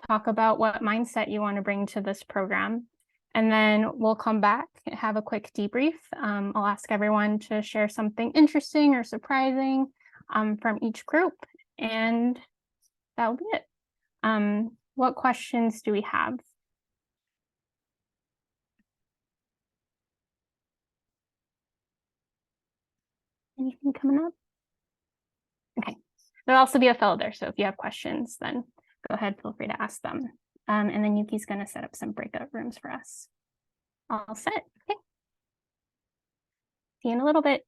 talk about what mindset you want to bring to this program. And then we'll come back and have a quick debrief. I'll ask everyone to share something interesting or surprising from each group, and that'll be it. What questions do we have? Anything coming up? Okay, there'll also be a fellow there, so if you have questions, then go ahead, feel free to ask them. And then Yuki's gonna set up some breakout rooms for us. All set, okay. See you in a little bit.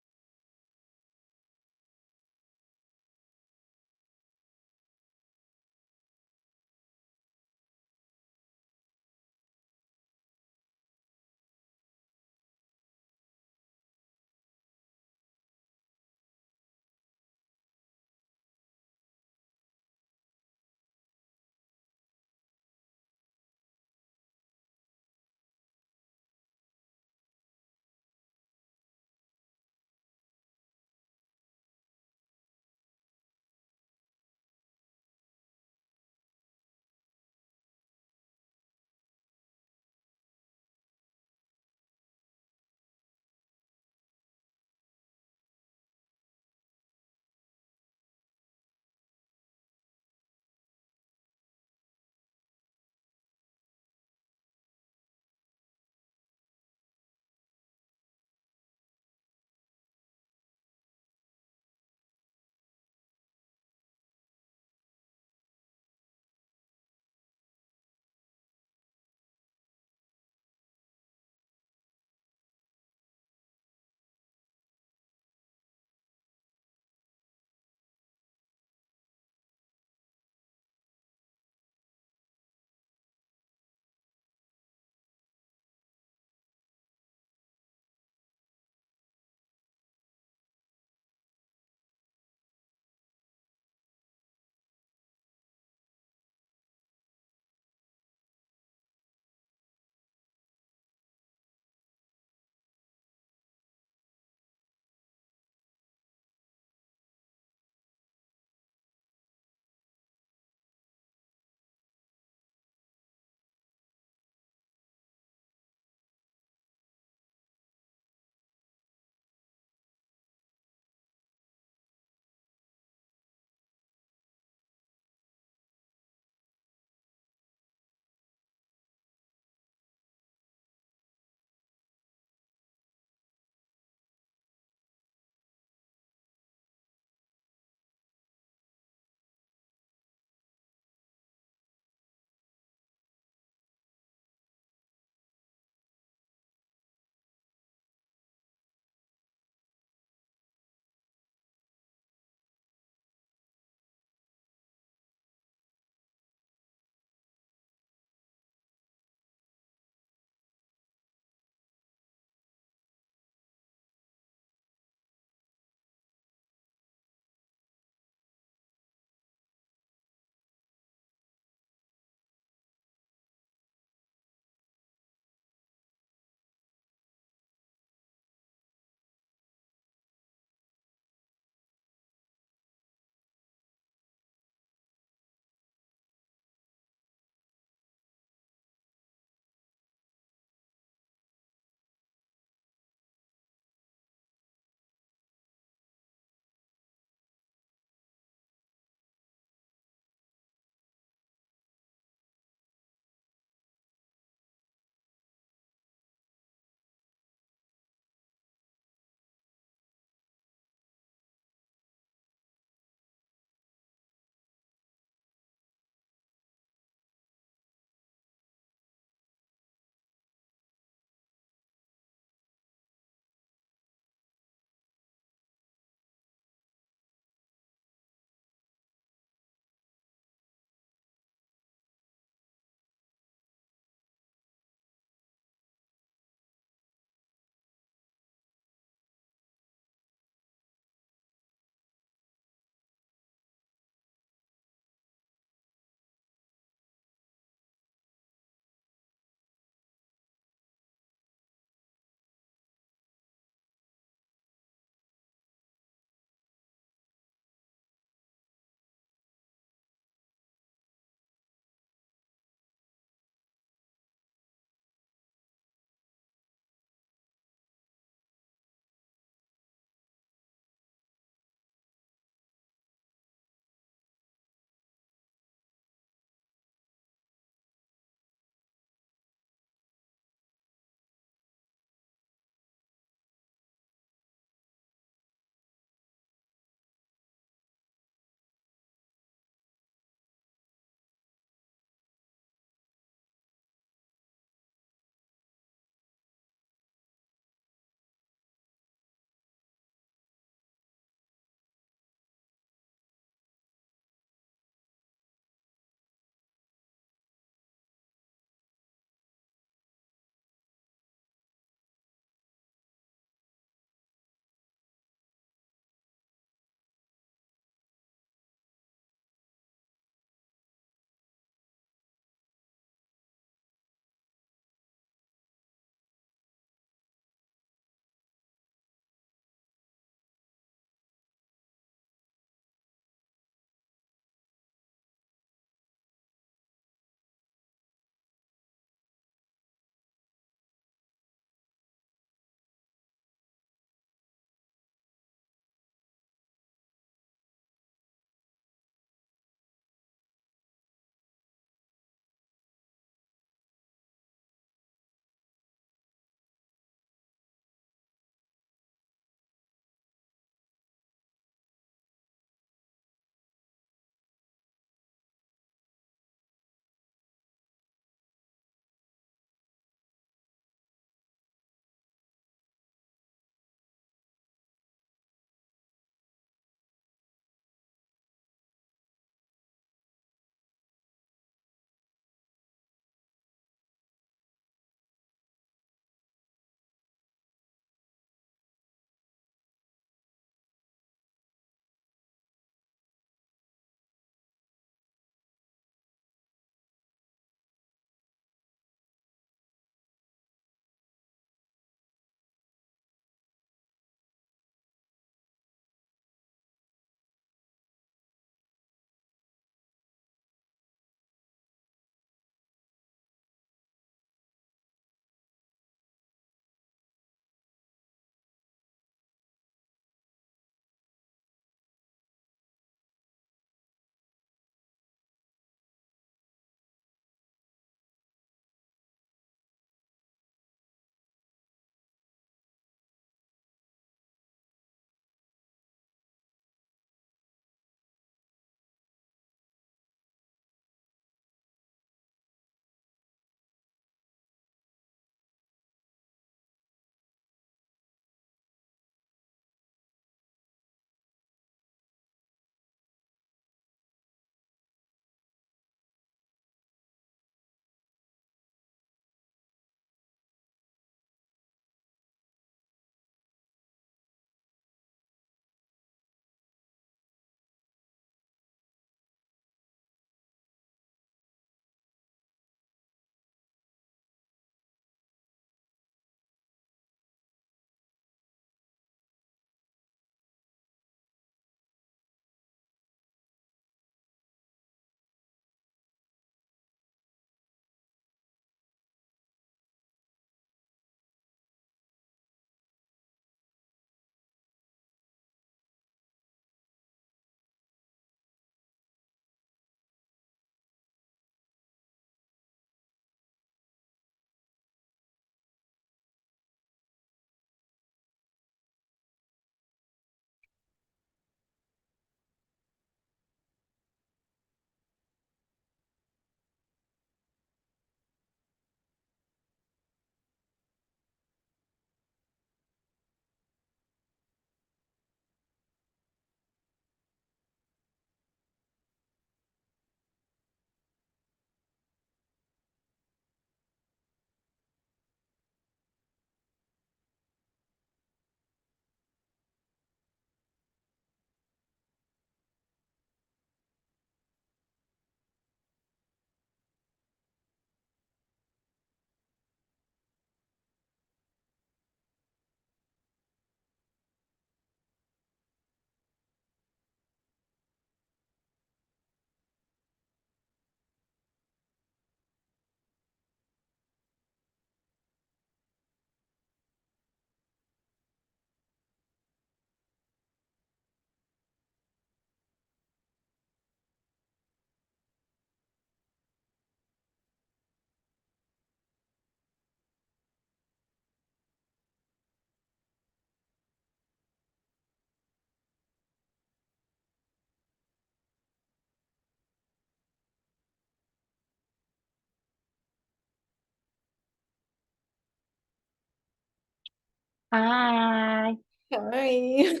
Hi. Hi. Do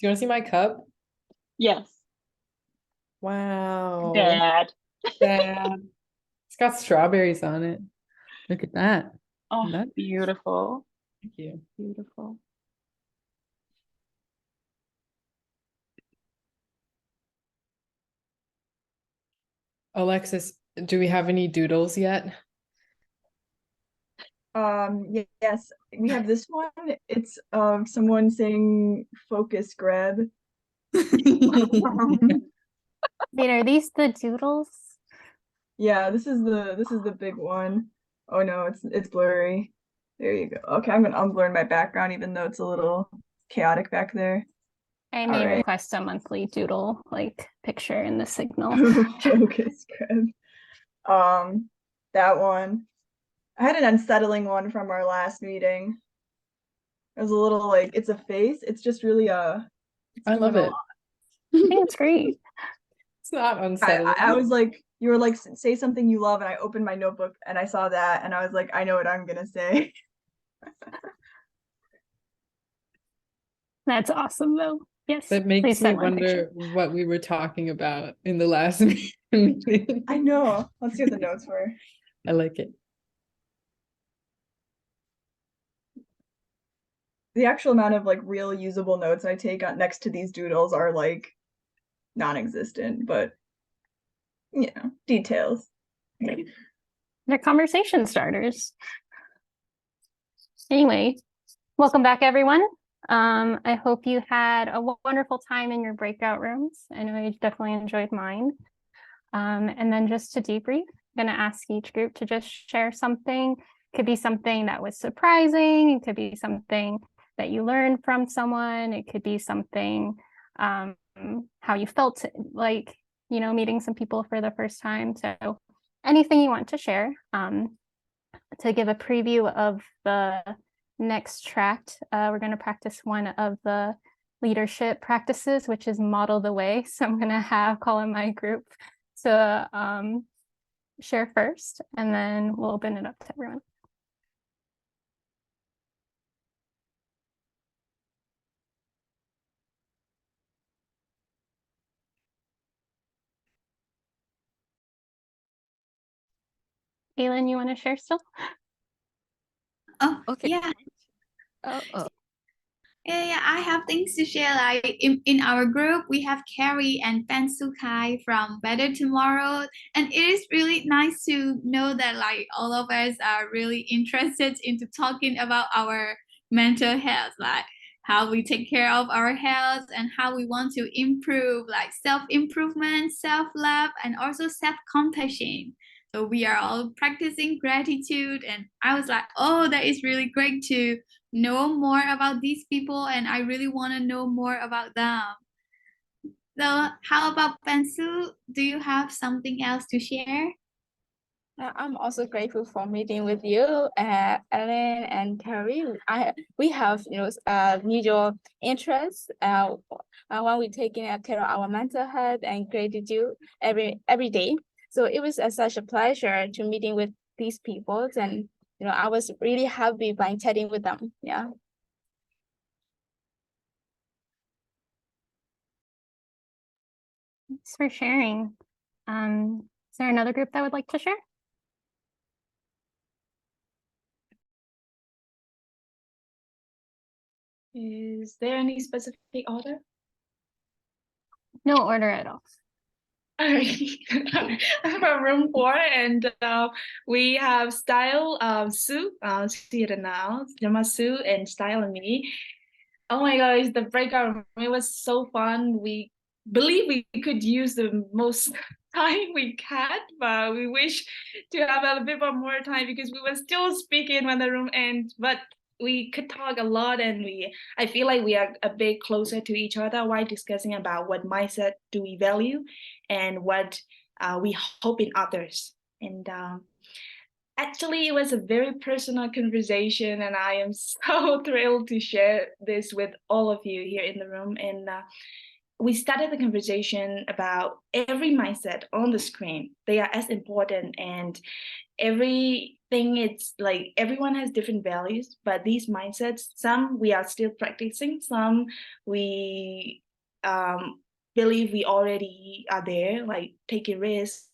you want to see my cup? Yes. Wow. Dad. Dad. It's got strawberries on it. Look at that. Oh, That's beautiful. Thank you. Beautiful. Alexis, do we have any doodles yet? Yes, we have this one. It's someone saying focus grab. Wait, are these the doodles? Yeah, this is the big one. Oh no, it's blurry. There you go. Okay, I'm gonna unblur my background even though it's a little chaotic back there. I All may right. request a monthly doodle like picture in the signal. Focus grab. That one. I had an unsettling one from our last meeting. It was a little like it's a face. It's just really it's I love doing a it. lot. I think it's great. It's not unsettling. I was like, you were like, say something you love, and I opened my notebook and I saw that, and I was like, I know what I'm gonna say. That's awesome though. Yes. That please makes me send one picture. wonder what we were talking about in the last meeting. I know. Let's see what the notes were. I like it. The actual amount of like real usable notes I take on next to these doodles are like non-existent, but you know, details. They're conversation starters. Anyway, welcome back, everyone. I hope you had a wonderful time in your breakout rooms. I know I definitely enjoyed mine. And then just to debrief, I'm going to ask each group to just share something. It could be something that was surprising. It could be something that you learned from someone. It could be something, how you felt like, you know, meeting some people for the first time. So anything you want to share. To give a preview of the next tract, we're going to practice one of the leadership practices, which is model the way. So I'm going to call in my group to share first, and then we'll open it up to everyone. Aylin, you want to share still? Oh, Okay. yeah. Oh. Yeah, I have things to share. Like in our group, we have Carrie and Ben Sukai from Better Tomorrow. And it is really nice to know that like all of us are really interested into talking about our mental health, like how we take care of our health and how we want to improve, like self-improvement, self-love, and also self-compassion. So we are all practicing gratitude. And I was like, oh, that is really great to know more about these people, and I really want to know more about them. So how about Bensu? Do you have something else to share? I'm also grateful for meeting with you, Ellen and Carrie. We have mutual interests when we taking care of our mental health and gratitude every day. So it was such a pleasure to meeting with these people, and I was really happy by chatting with them. Yeah. Thanks for sharing. Is there another group that would like to share? Is there any specific order? No order at all. I'm from room 4, and we have Style, Sue, see it now, Jama Sue, and Style and me. Oh my gosh, the breakout room, it was so fun. We believe we could use the most time we had, but we wish to have a bit more time because we were still speaking when the room ends. But we could talk a lot, and I feel like we are a bit closer to each other while discussing about what mindset do we value and what we hope in others. And actually, it was a very personal conversation, and I am so thrilled to share this with all of you here in the room. And we started the conversation about every mindset on the screen. They are as important, and every think it's like everyone has different values, but these mindsets, some we are still practicing, some we believe we already are there, like taking risks.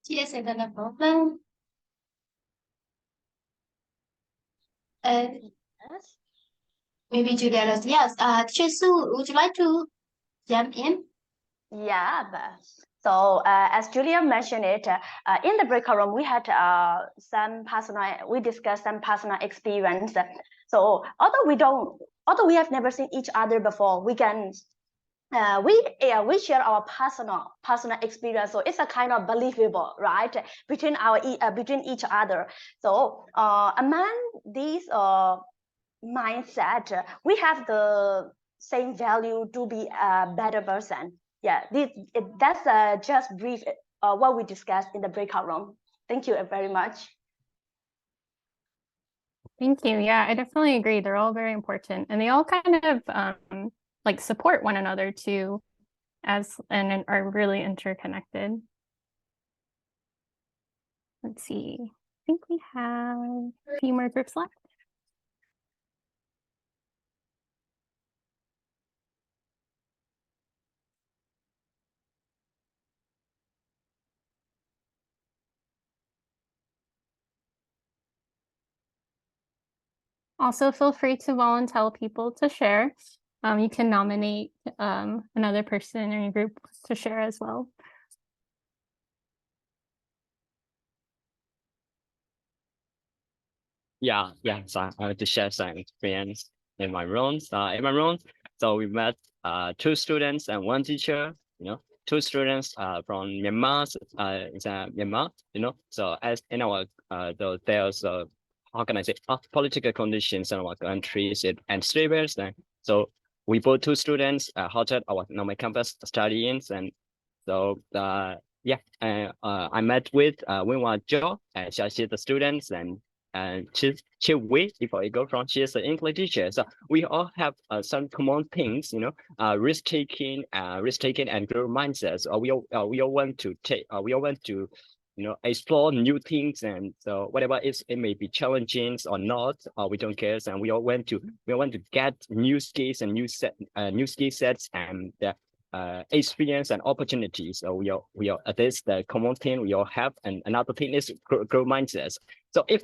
Chia sẻ thật là problem. Maybe Juliana. Yes. Teacher Sue, would you like to jump in? Yeah, so as Julia mentioned it, in the breakout room, we had we discussed some personal experience. So although we have never seen each other before, we can we share our personal experience. So it's a kind of believable, right, between between each other. So among these mindset, we have the same value to be a better person. Yeah, that's just brief what we discussed in the breakout room. Thank you very much. Thank you. Yeah, I definitely agree. They're all very important, and they all kind of like support one another too, and are really interconnected. Let's see. I think we have a few more groups left. Also, feel free to volunteer people to share. You can nominate another person in your group to share as well. Yeah, so I want to share some experience in my rooms. So we met two students and one teacher. Two students from Myanmar. Myanmar. So as in our there's how can I say political conditions in our countries and stable. So we both two students halted our normal campus studying, and so I met with Winwa Jo, and she's the students, and she we before I go from, she is an English teacher. So we all have some common things, risk taking and growth mindsets. We all want to explore new things, and so whatever it may be challenging or not, we don't care. And we all want to get new skills and new skill sets and experience and opportunities. So we are this the common thing we all have, and another thing is growth mindsets. So if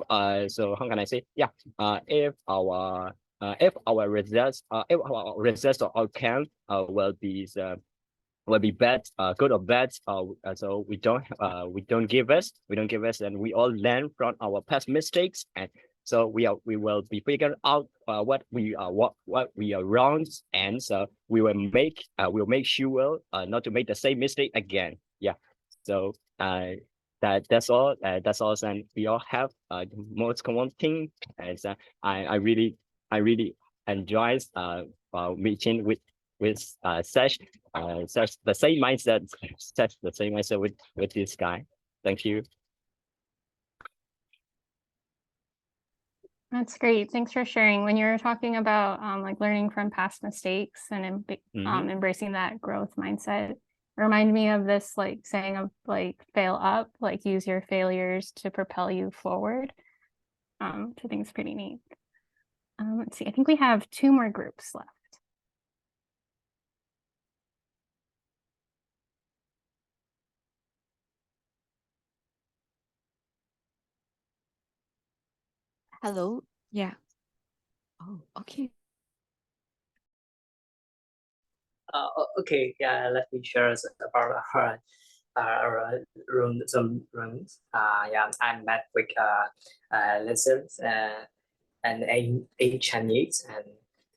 so how can I say, if our results or outcome will be bad, good or bad. So we don't give us, and we all learn from our past mistakes, and so we will be figuring out what we are wrong, and so we'll make sure not to make the same mistake again. Yeah. So that's all. And we all have the most common thing, and I really enjoy meeting with such the same mindset with this guy. Thank you. That's great. Thanks for sharing. When you're talking about like learning from past mistakes and embracing that growth mindset, remind me of this like saying of like fail up, like use your failures to propel you forward. Which I think is pretty neat. Let's see. I think we have two more groups left. Hello. Yeah. Oh, okay. Okay, yeah, let me share about our some rooms. Yeah, I met with lessons and eight Chinese, and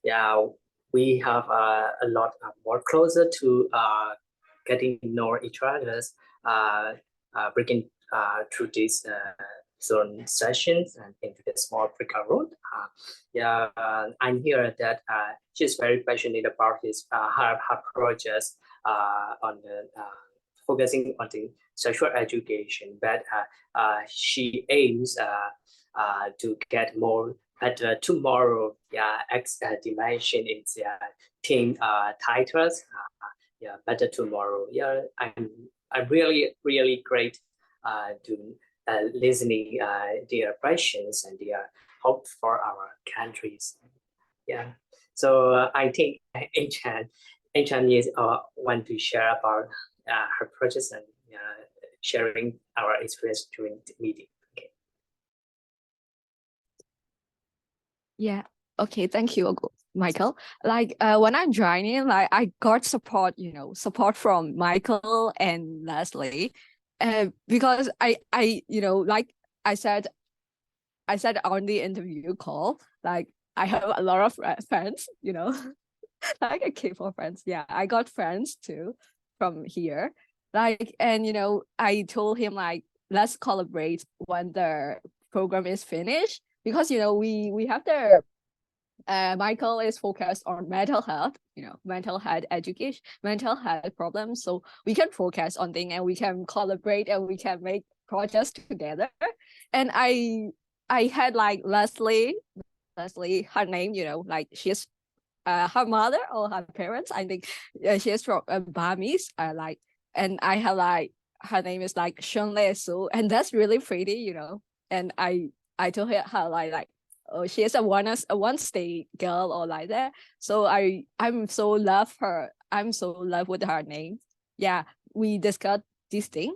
yeah, we have a lot more closer to getting to know each other, breaking through these zone sessions and into the small breakout room. I'm here that she's very passionate about her projects on the focusing on the sexual education, but she aims to get more better tomorrow. Yeah, dimension in the team titles. Yeah, better tomorrow. Yeah, I'm really great to listening their questions and their hope for our countries. Yeah, so I think Anchan is want to share about her projects and sharing our experience during the meeting. Okay. Yeah. Okay. Thank you, Michael. Like when I joined in, like I got support, support from Michael and Leslie, because like I said, on the interview call, like I have a lot of friends, like a K-pop friends. Yeah, I got friends too from here. Like, and I told him like, let's collaborate when the program is finished, because we have the Michael is focused on mental health, mental health education, mental health problems. So we can focus on things and we can collaborate and we can make projects together. And I had like Leslie, her name, like she's her mother or her parents, I think she's from Burmese, like, and I have like her name is like Shunle Su, and that's really pretty, And I told her like oh, she is a one state girl or like that. So I'm so love her. I'm so love with her name. Yeah, we discussed this thing.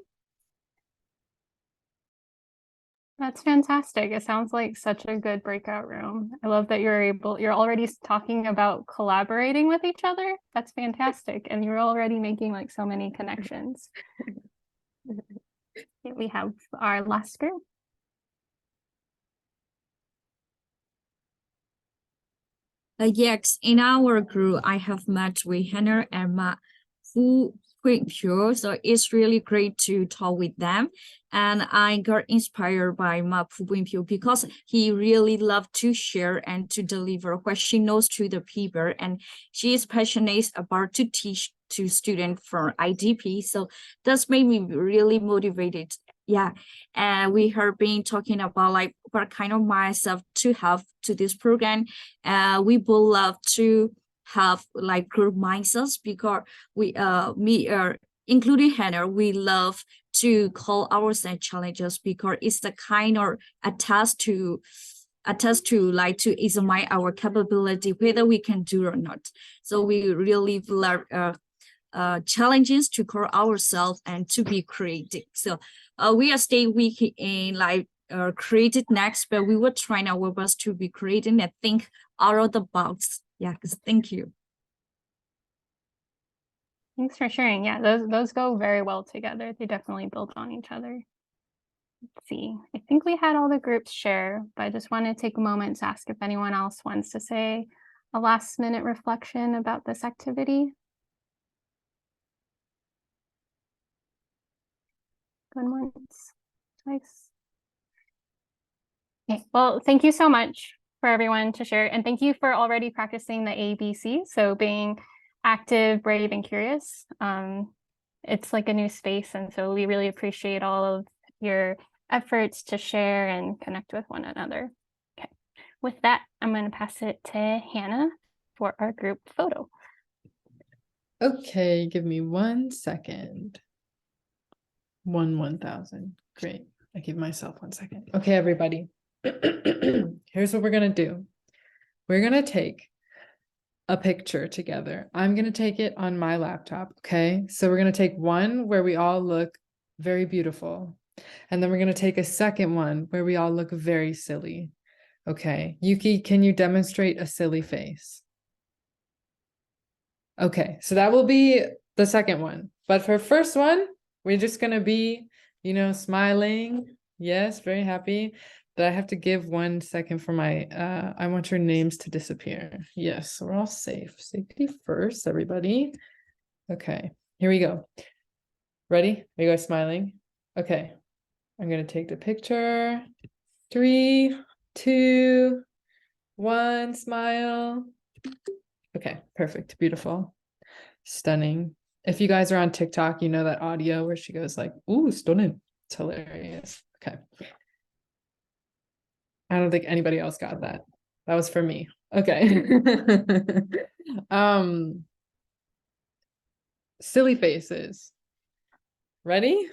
That's fantastic. It sounds like such a good breakout room. I love that you're already talking about collaborating with each other. That's fantastic. And you're already making like so many connections. We have our last group. Yes, in our group, I have met with Hannah and Ma, who quick pure. So it's really great to talk with them. And I got inspired by Ma Pyo because he really loved to share and to deliver what she knows to the people. And she is passionate about to teach to students from IDP. So that's made me really motivated. Yeah, and we have been talking about like what kind of mindset to have to this program. We both love to have like group mindsets because including Hannah, we love to call ourselves challenges because it's the kind of attest to like to examine our capability whether we can do or not. So we really love challenges to call ourselves and to be creative. So we are staying weak in like creative next, but we were trying our best to be creative and think out of the box. Yeah, thank you. Thanks for sharing. Yeah, those go very well together. They definitely build on each other. Let's see. I think we had all the groups share, but I just want to take a moment to ask if anyone else wants to say a last minute reflection about this activity. Going once, twice. Okay, well, thank you so much for everyone to share. And thank you for already practicing the ABC. So being active, brave, and curious. It's like a new space. And so we really appreciate all of your efforts to share and connect with one another. Okay, with that, I'm going to pass it to Hannah for our group photo. Okay, give me 1 second. 1,000. Great. I give myself 1 second. Okay, everybody. Here's what we're going to do. We're going to take a picture together. I'm going to take it on my laptop. Okay. So we're going to take one where we all look very beautiful. And then we're going to take a second one where we all look very silly. Okay. Yuki, can you demonstrate a silly face? Okay. So that will be the second one. But for first one, we're just going to be, smiling. Yes. Very happy. But I have to give 1 second for my, I want your names to disappear. Yes, so we're all safe. Safety first, everybody. Okay, here we go. Ready? Are you guys smiling? Okay, I'm gonna take the picture. 3, 2, 1, smile. Okay, perfect, beautiful, stunning. If you guys are on TikTok, you know that audio where she goes like, "Ooh, stunning." It's hilarious. Okay. I don't think anybody else got that. That was for me. Okay. Silly faces. Ready?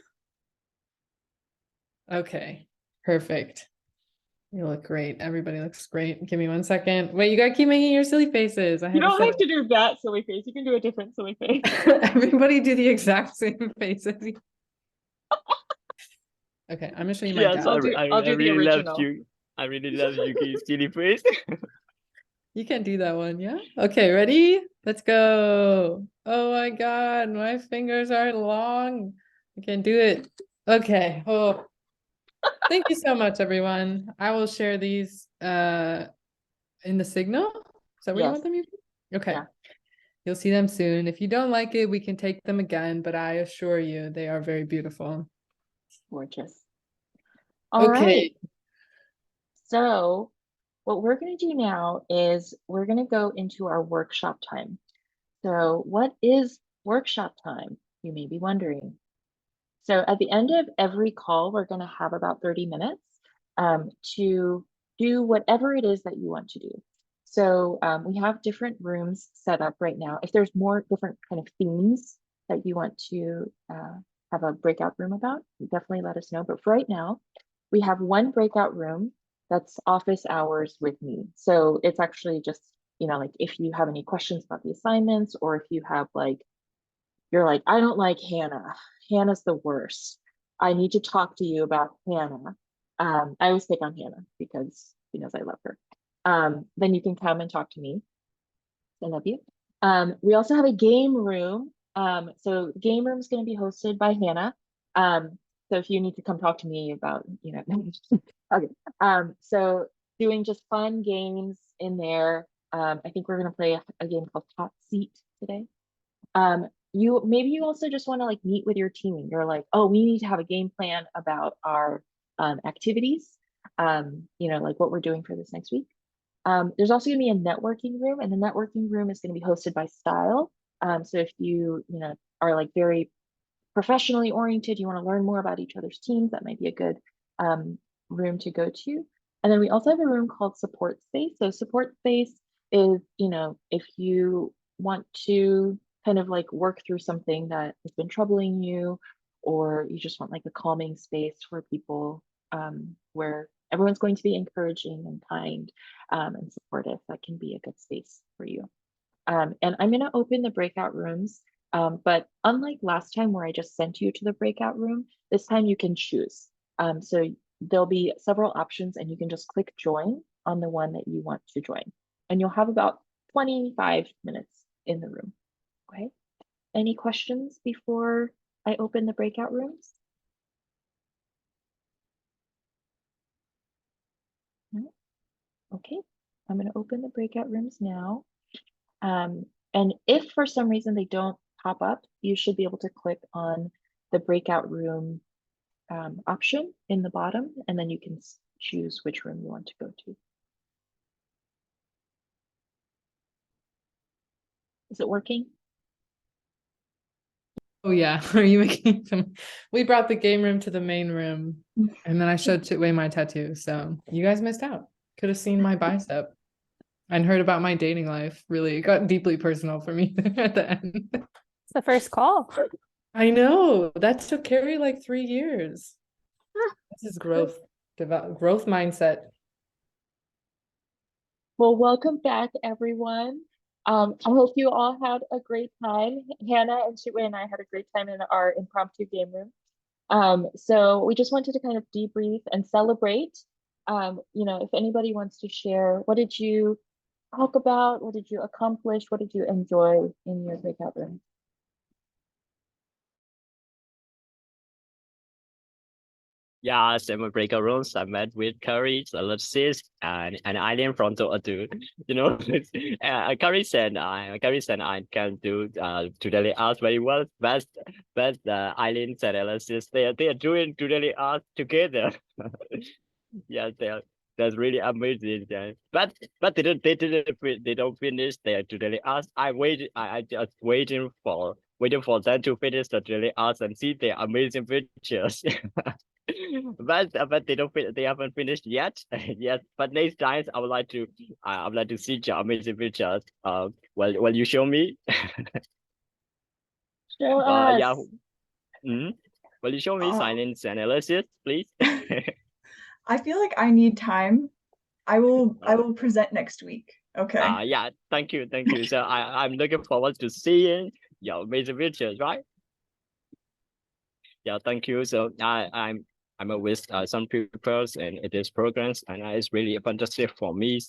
Okay. Perfect. You look great. Everybody looks great. Give me 1 second. Wait, you gotta keep making your silly faces. I You have don't have to do that silly face. You can do a different silly face. Everybody do the exact same faces. Okay, I'm gonna show you my Yes, dad. I'll do the really love original. you. I really love Yuki's silly face. You can do that one, yeah? Okay, ready? Let's go. Oh my God, my fingers are long. I can do it. Okay. Oh, thank you so much, everyone. I will share these in the signal. Is that where you Yes. want them? Okay. Yeah. You'll see them soon. If you don't like it, we can take them again, but I assure you they are very beautiful. Gorgeous. All right. Okay. So what we're going to do now is we're going to go into our workshop time. So what is workshop time? You may be wondering. So at the end of every call, we're going to have about 30 minutes to do whatever it is that you want to do. So we have different rooms set up right now. If there's more different kind of themes that you want to have a breakout room about, definitely let us know. But for right now, we have one breakout room that's office hours with me. So it's actually just, like if you have any questions about the assignments, or if you have you're like, I don't like Hannah. Hannah's the worst. I need to talk to you about Hannah. I always pick on Hannah because she knows I love her. Then you can come and talk to me. I love you. We also have a game room. So the game room is going to be hosted by Hannah. So if you need to come talk to me about, okay. So doing just fun games in there. I think we're going to play a game called Hot Seat today. Maybe you also just want to meet with your team. You're like, oh, we need to have a game plan about our activities, like what we're doing for this next week. There's also going to be a networking room, and the networking room is going to be hosted by Style. So if you, are very professionally oriented, you want to learn more about each other's teams, that might be a good room to go to. And then we also have a room called Support Space. So Support Space is, if you want to kind of work through something that has been troubling you, or you just want a calming space for people where everyone's going to be encouraging and kind and supportive, that can be a good space for you. And I'm going to open the breakout rooms, but unlike last time where I just sent you to the breakout room, this time you can choose. So there'll be several options, and you can just click join on the one that you want to join. And you'll have about 25 minutes in the room. Okay. Any questions before I open the breakout rooms? No? Okay. I'm going to open the breakout rooms now. And if for some reason they don't pop up, you should be able to click on the breakout room option in the bottom, and then you can choose which room you want to go to. Is it working? Oh yeah, are you making some? We brought the game room to the main room, and then I showed Chitway my tattoo. So you guys missed out. Could have seen my bicep and heard about my dating life. Really, it got deeply personal for me at the end. It's the first call. I know that took Carrie 3 years. This is growth mindset. Well, welcome back, everyone. I hope you all had a great time. Hannah and Chitway and I had a great time in our impromptu game room. So we just wanted to kind of debrief and celebrate. If anybody wants to share, what did you talk about? What did you accomplish? What did you enjoy in your breakout room? Yeah, summer breakout rooms. I met with Curry, Alexis, and Eileen from Toadu. Curry said I can do today art very well, but Eileen said Alexis they are doing today art together. Yeah, that's really amazing. Yeah. But they don't finish their today art. I just waiting for waiting for them to finish the daily arts and see their amazing pictures. But they haven't finished yet. Yes, but next time I would like to see your amazing pictures. Will you show me? Show Yeah. us. Will you show me silence analysis, please? I feel like I need time. I will present next week. Okay. Yeah, thank you. So I'm looking forward to seeing your amazing pictures, right? Yeah, thank you. So I'm with some people in this programs, and it's really fantastic for me.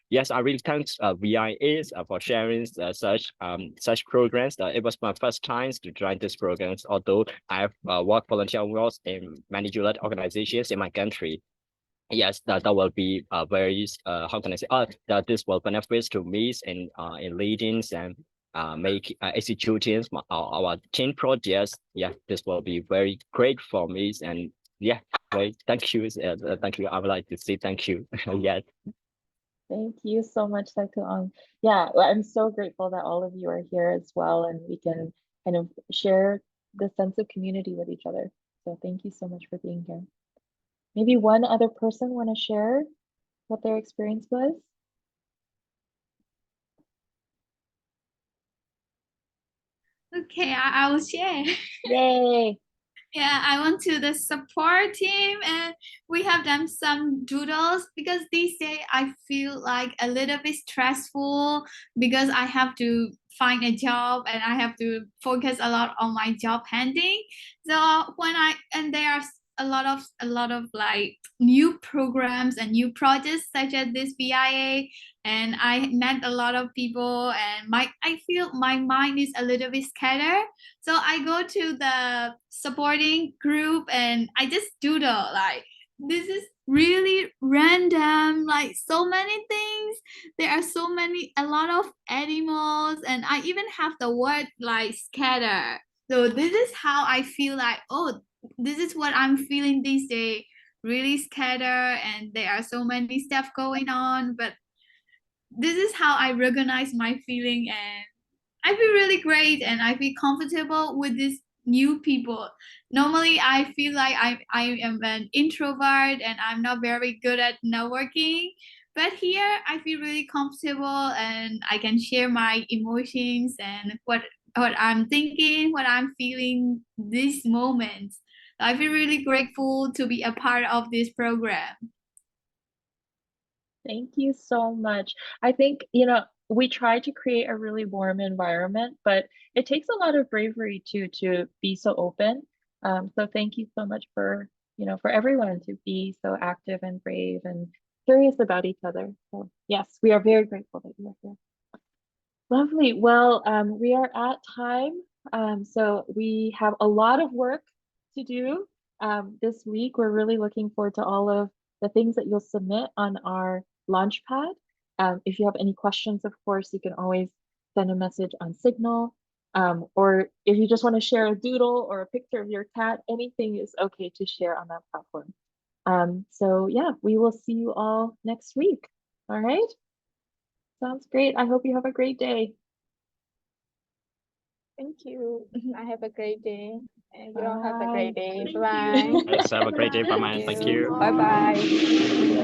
Yes, I really thank VIA for sharing such programs. It was my first time to join this programs, although I have worked volunteer roles in many youth organizations in my country. Yes, that will be very how can I say that this will benefit to me in leading and executing our team projects. Yeah, this will be very great for me, and yeah, thank you. Thank you. I would like to say thank you. Yes. Thank you so much, Dr. Ong. Yeah, well, I'm so grateful that all of you are here as well, and we can kind of share the sense of community with each other. So thank you so much for being here. Maybe one other person want to share what their experience was? Okay, I will share. Yay! Yeah, I went to the support team and we have done some doodles because these days I feel like a little bit stressful because I have to find a job and I have to focus a lot on my job hunting. So there are a lot of like new programs and new projects such as this BIA, and I met a lot of people and I feel my mind is a little bit scattered. So I go to the supporting group and I just doodle like this is really random, like so many things. There are a lot of animals, and I even have the word like scatter. So this is how I feel like, oh, this is what I'm feeling these days. Really scatter, and there are so many stuff going on, but this is how I recognize my feeling, and I feel really great and I feel comfortable with these new people. Normally, I feel like I am an introvert and I'm not very good at networking. But here, I feel really comfortable and I can share my emotions and what I'm thinking, what I'm feeling this moment. I feel really grateful to be a part of this program. Thank you so much. I think, we try to create a really warm environment, but it takes a lot of bravery to be so open. So thank you so much for everyone to be so active and brave and curious about each other. So yes, we are very grateful that you are here. Lovely. Well, we are at time. So we have a lot of work to do this week. We're really looking forward to all of the things that you'll submit on our Launchpad. If you have any questions, of course, you can always send a message on Signal. Or if you just want to share a doodle or a picture of your cat, anything is okay to share on that platform. So yeah, we will see you all next week. All right. Sounds great. I hope you have a great day. Thank you. I have a great day. And you all have a Bye. great day. Thank Bye. you. Yes, have a great day, bye, man. Thank you. Bye bye.